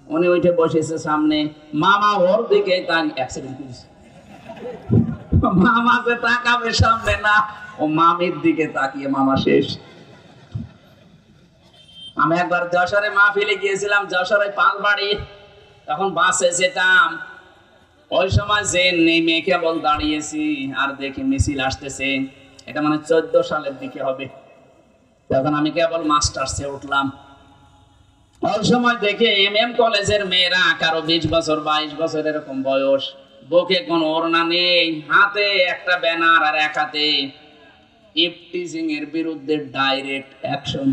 উনি উঠে বসেছে সামনে, মামা ওর দিকে তার অ্যাক্সিডেন্ট করেছে। মামা যে তাকাবে সামনে না, ও মামির দিকে তাকিয়ে মামা শেষ। আমি একবার যশোরে মাহফিলে গিয়েছিলাম, যশোরে পালবাড়ি, তখন বাসে যেতাম। ওই সময় যে নেমে কেবল দাঁড়িয়েছি আর দেখি মিছিল আসতেছে, এটা মানে 14 সালের দিকে হবে। তখন আমি কেবল মাস্টার্সে উঠলাম। ওই সময় দেখে MM কলেজের মেয়েরা, কারো 20 বছর, 22 বছর এরকম বয়স, বুকে কোনো ওড়না নেই, হাতে একটা ব্যানার আর এক হাতে ইফটিজিং এর বিরুদ্ধে ডাইরেক্ট অ্যাকশন।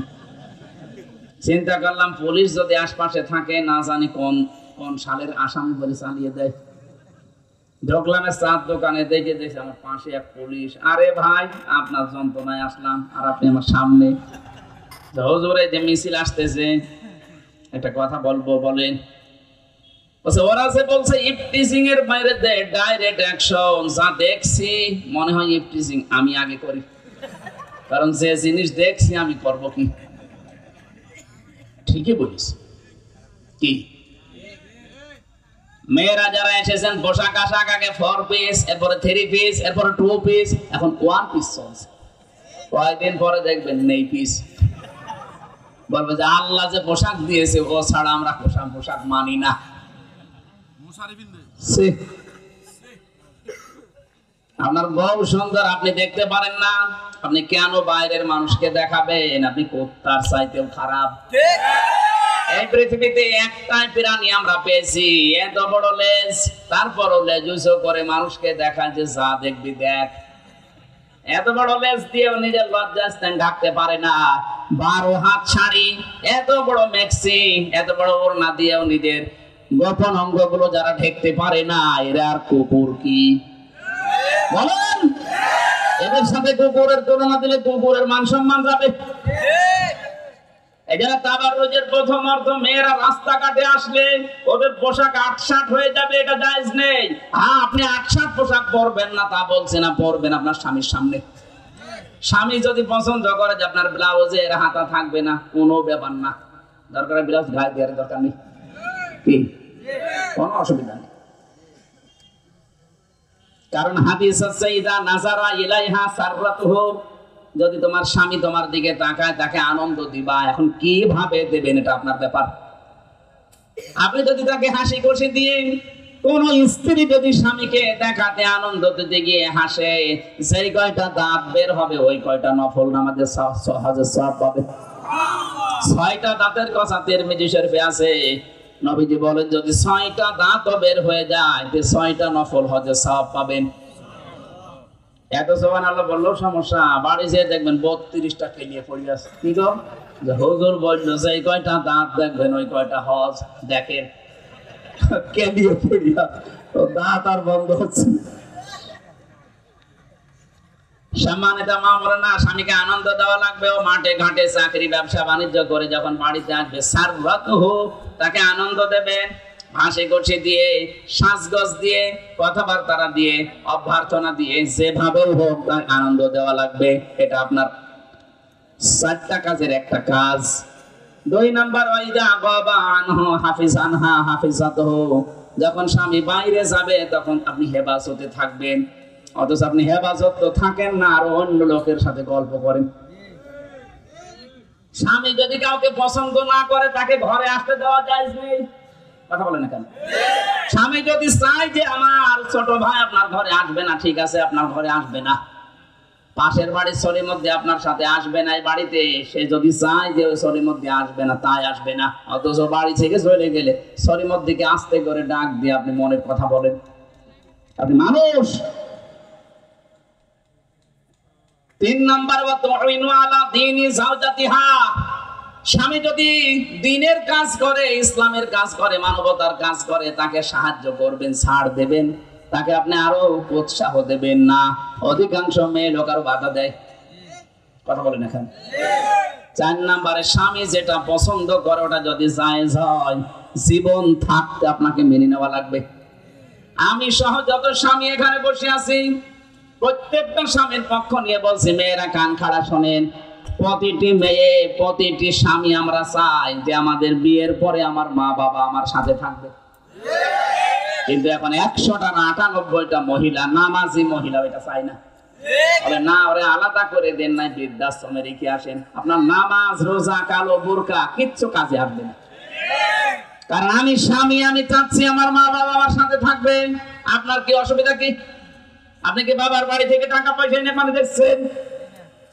চিন্তা করলাম, পুলিশ যদি আশপাশে থাকে, না জানি কোন কোন সালের আসামি বলে চালিয়ে দেয়। ঢোকলাম চার দোকানে, দেখে দেখে আমার পাশে এক পুলিশ। আরে ভাই, আপনার যন্ত্রণায় আসলাম আর আপনি আমার সামনে। হুজুরে যে মিছিল আসতেছে, একটা কথা বলবো, বলেন। ওরা যে বলছে ইফটিজিং এর বাইরে ডাইরেক্ট অ্যাকশন, যা দেখছি মনে হয় ইফটিজিং আমি আগে করি, কারণ যে জিনিস দেখছি আমি করব কি? ঠিকই বলিস। কি মেয়েরা যারা এসেছেন, পোশাক আশাক আগে 4 পিস, এরপরে 3 পিস, এরপরে 2 পিস, এখন 1 পিস চলছে। কয়েকদিন পরে দেখবেন নেই পিস। বলবে যে আল্লাহ যে পোশাক দিয়েছে, ও ছাড়া আমরা পোশাক মানি না। আপনার বউ সুন্দর, আপনি দেখতে পারেন না, আপনি কেন বাইরের মানুষকে দেখাবেন? আপনি কুত্তার চাইতেও খারাপ। এই পৃথিবীতে একটাই প্রাণী আমরা পেয়েছি, এত বড় লেজ, তারপরও লেজ উঁচু করে মানুষকে দেখায় যে যা দেখবি দেখ। এত বড় লেজ দিয়েও নিজের লজ্জাস্থান ঢাকতে পারে না। 12 হাত শাড়ি, এত বড় মেক্সি, এত বড় ওড়না দিয়েও নিজের গোপন অঙ্গগুলো যারা ঢেকতে পারে না, এরা আর কুকুর কি? বলেন, এদের সাথে কুকুরের তুলনা দিলে কুকুরের মান সম্মান যাবে। এখানে তাবাররুজের প্রথম অর্থ, মেয়েরা রাস্তাঘাটে আসলে ওদের পোশাক 8-60 হয়ে যাবে, এটা জায়েজ নেই। হ্যাঁ, আপনি 8-60 পোশাক পরবেন না তা বলছে না, পরবেন আপনার স্বামীর সামনে। স্বামী যদি পছন্দ করে যে আপনার ব্লাউজে এর হাতা থাকবে না, কোনো ব্যাপার না, দরকার ব্লাউজ গায়ে দেওয়ার দরকার নেই, কি কোনো অসুবিধা নেই। কারণ হাদিস আছে, ইদা নাজারা ইলাইহা সাররাতুহু, যদি তোমার স্বামী তোমার দিকে তাকায়, তাকে আনন্দ দিবা। এখন কিভাবে দেবেন এটা আপনার ব্যাপার। আপনি যদি তাকে হাসি খুশি দিয়ে, কোন স্ত্রী যদি স্বামীকে দেখাতে আনন্দ দিতে গিয়ে হাসে, সেই কয়টা দাঁত বের হবে, ওই কয়টা নফল নামাজের হজের সওয়াব পাবে। 6টা দাঁতের কথা তিরমিজি শরীফে আছে, নবীজি বলেন যদি 6টা দাঁত বের হয়ে যায়, তে 6টা নফল হজের সওয়াব পাবেন। এত সুবহানাল্লাহ বললেও সমস্যা, বাড়ি যেয়ে দেখবেন 32টা খেলিয়ে পড়ে আছে। কি গো, যে হুজুর বলল যে এই কয়টা দাঁত দেখবেন, ওই কয়টা হজ দেখেন। কেলিয়ে পড়িয়া দাঁত আর বন্ধ হচ্ছে। সম্মানিত মা বোনেরা, স্বামীকে আনন্দ দেওয়া লাগবে। ও মাঠে ঘাটে চাকরি ব্যবসা বাণিজ্য করে যখন বাড়িতে আসবে, সারভাতহু, তাকে আনন্দ দেবেন। হাসি খুশি দিয়ে, সাজগোজ দিয়ে, কথাবার্তা দিয়ে, অভ্যর্থনা দিয়ে, যেভাবেও হোক তাকে আনন্দ দেওয়া লাগবে। এটা আপনার 4টা কাজের একটা কাজ। 2 নাম্বার, ওয়াইদা গাবা আনহু হাফিজানহা হাফিজাতহু, যখন স্বামী বাইরে যাবে তখন আপনি হেফাজতে থাকবেন। অথচ আপনি হেফাজত তো থাকেন না, আর অন্য লোকের সাথে গল্প করেন। স্বামী যদি কাউকে পছন্দ না করে তাকে ঘরে আসতে দেওয়া যায় নেই। কথা বলেন না কেন? স্বামী যদি চায় যে আমার ছোট ভাই আপনার ঘরে আসবে না, ঠিক আছে, আপনার ঘরে আসবে না। পাশের বাড়ির শরীর মধ্যে আপনার সাথে আসবে না এই বাড়িতে, সে যদি চায় যে ওই শরীর মধ্যে আসবে না, তাই আসবে না। অথচ বাড়ি থেকে চলে গেলে শরীর মধ্যে আস্তে করে ডাক দিয়ে আপনি মনের কথা বলেন। আপনি মানুষ। 3 নাম্বার, স্বামী যদি দ্বীনের কাজ করে, ইসলামের কাজ করে, মানবতার কাজ করে, তাকে সাহায্য করবেন, ছাড় দেবেন, তাকে আপনি আরো উৎসাহ দেবেন না। অধিকাংশ মেয়ে লোক আরো বাধা দেয়। কথা বলেন এখন। 4 নাম্বারে, স্বামী যেটা পছন্দ করে ওটা যদি জায়েজ হয়, জীবন থাকতে আপনাকে মেনে নেওয়া লাগবে। আমি সহ যত স্বামী এখানে বসে আছি, প্রত্যেকটা স্বামীর পক্ষ নিয়ে বলছি, মেয়েরা কান খাড়া শোনেন। প্রতিটি মেয়ে, প্রতিটি স্বামী আমরা চাই যে আমাদের বিয়ের পরে আমার মা বাবা আমার সাথে থাকবে। কিন্তু এখন 100টা না 98টা মহিলা, নামাজি মহিলা, এটা চাই না। বলে না, ওরে আলাদা করে দেন, নাই বৃদ্ধাশ্রমে রেখে আসেন। আপনার নামাজ, রোজা, কালো বোরকা কিচ্ছু কাজে আসবে না। কারণ আমি স্বামী, আমি চাচ্ছি আমার মা বাবা আমার সাথে থাকবে। আপনার কি অসুবিধা? কি আপনি কি বাবার বাড়ি থেকে টাকা পয়সা এনে পানি দেখছেন?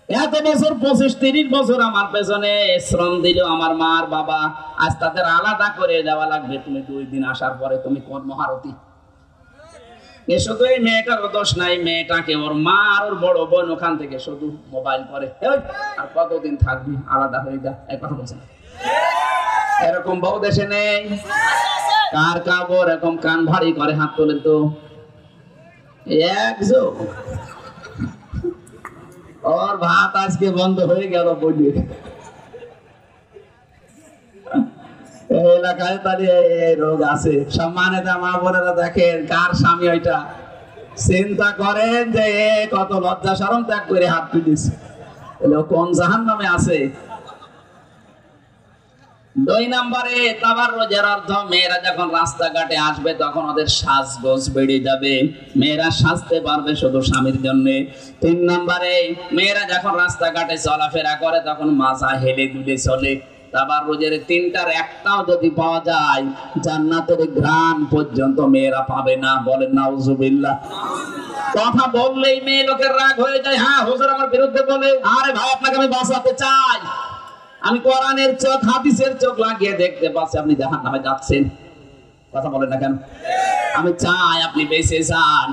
এত বছর, 25-30 বছর আমার পেছনে শ্রম দিল আমার মা আর বাবা, আজ তাদের আলাদা করে দেওয়া লাগবে। তুমি 2 দিন আসার পরে তুমি কর্মহারতি। এ শুধু এই মেয়েটার দোষ নাই, মেয়েটাকে ওর মা আর ওর বড় বোন ওখান থেকে শুধু মোবাইল করে, আর কতদিন থাকবি, আলাদা হয়ে যা, এই কথা বলছে। এরকম বহু দেশে নেই? কার কাপড় এরকম কান ভারী করে হাত তোলেন তো? একজন ওর ভাত আজকে বন্ধ হয়ে গেল বলি এলাকায়, তাহলে এই রোগ আছে। সম্মানিত মা বোনেরা, দেখেন কার স্বামী ওইটা। চিন্তা করেন যে কত লজ্জা শরম ত্যাগ করে হাত তুলেছে, কোন জাহান্নামে আছে। 2 নাম্বারে, তাবাররুজের অর্থ, মেয়েরা যখন রাস্তাঘাটে আসবে তখন ওদের সাজগোজ বেড়ে যাবে। মেয়েরা সাজতে পারবে শুধু স্বামীর জন্য। 3 নাম্বারে, মেয়েরা যখন রাস্তাঘাটে চলাফেরা করে তখন মাজা হেলে দুলে চলে। তাবাররুজের 3টার একটাও যদি পাওয়া যায়, জান্নাতের ঘ্রাণ পর্যন্ত মেয়েরা পাবে না। বলেন নাউজুবিল্লাহ। কথা বললেই মেয়ে লোকের রাগ হয়ে যায়। হ্যাঁ হুজুর আমার বিরুদ্ধে বলে, আরে ভাই আপনাকে আমি বাঁচাতে চাই। আমি কোরআনের চোখ, হাদিসের চোখ লাগিয়ে দেখতে পাচ্ছি আপনি জাহান্নামে যাচ্ছেন। কথা বলেন না কেন? আমি চাই আপনি বেঁচে যান।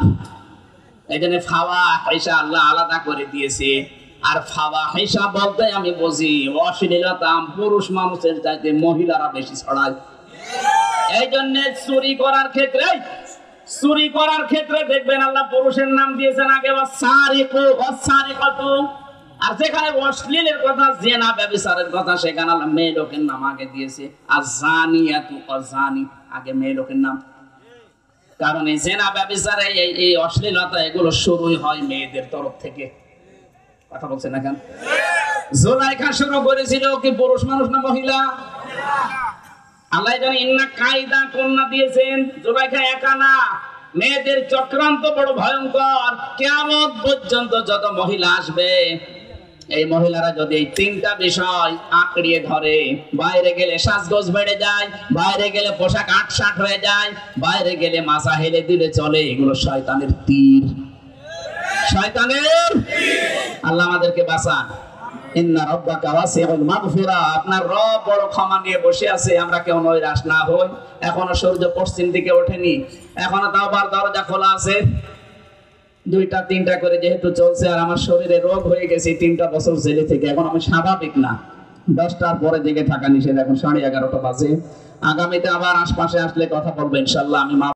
এই জন্য ফাওয়াহিশা আল্লাহ আলাদা করে দিয়েছে। আর ফাওয়াহিশা বলতে আমি বুঝি অশ্লীলতা পুরুষ মানুষের চাইতে মহিলারা বেশি ছড়ায়। এই জন্য চুরি করার ক্ষেত্রে দেখবেন আল্লাহ পুরুষের নাম দিয়েছেন আগে, ওয়াসারিকু ওয়াসারিকাতু। আর যেখানে অশ্লীলের কথা, জিনা ব্যভিচারের কথা, সেখানে আল্লাহ মেয়ে লোকের নাম আগে দিয়েছে। আযানিয়াতু ওয়াযানি, আগে মেয়ে লোকের নাম। কারণ এই জিনা ব্যভিচার, এই অশ্লীলতা, এগুলো শুরুই হয় মেয়েদের তরফ থেকে। কথা বলছেন না কেন? জুলাইখা শুরু করেছিল কি পুরুষ মানুষ না মহিলা? আল্লাহ জানে ইন্না কায়দা কন্যা দিয়েছেন। জুলাইখা একা না, মেয়েদের চক্রান্ত বড় ভয়ঙ্কর। কিয়ামত পর্যন্ত যত মহিলা আসবে, এই মহিলারা যদি এই 3টা বিষয় আঁকড়িয়ে ধরে, বাইরে গেলে সাজগোজ বেড়ে যায়, বাইরে গেলে পোশাক আটসাট হয়ে যায়, বাইরে গেলে মাথা হেলে দিলে চলে, এগুলো শয়তানের তীর। শয়তানের। আল্লাহ আমাদেরকে বাঁচান। ইন্না রাব্বাকা ওয়াসিউল মাগফিরা, আপনার রব বড় ক্ষমা নিয়ে বসে আছে। আমরা কেউ নৈরাশ না হই। এখনো সূর্য পশ্চিম দিকে ওঠেনি, এখনো তাওবার দরজা খোলা আছে। 2টা 3টা করে যেহেতু চলছে, আর আমার শরীরে রোগ হয়ে গেছে 3টা বছর জেলে থেকে, এখন আমি স্বাভাবিক না। 10টার পরে জেগে থাকা নিষেধ, এখন 11:30 বাজে। আগামীতে আবার আশপাশে আসলে কথা বলবো ইনশাআল্লাহ। আমি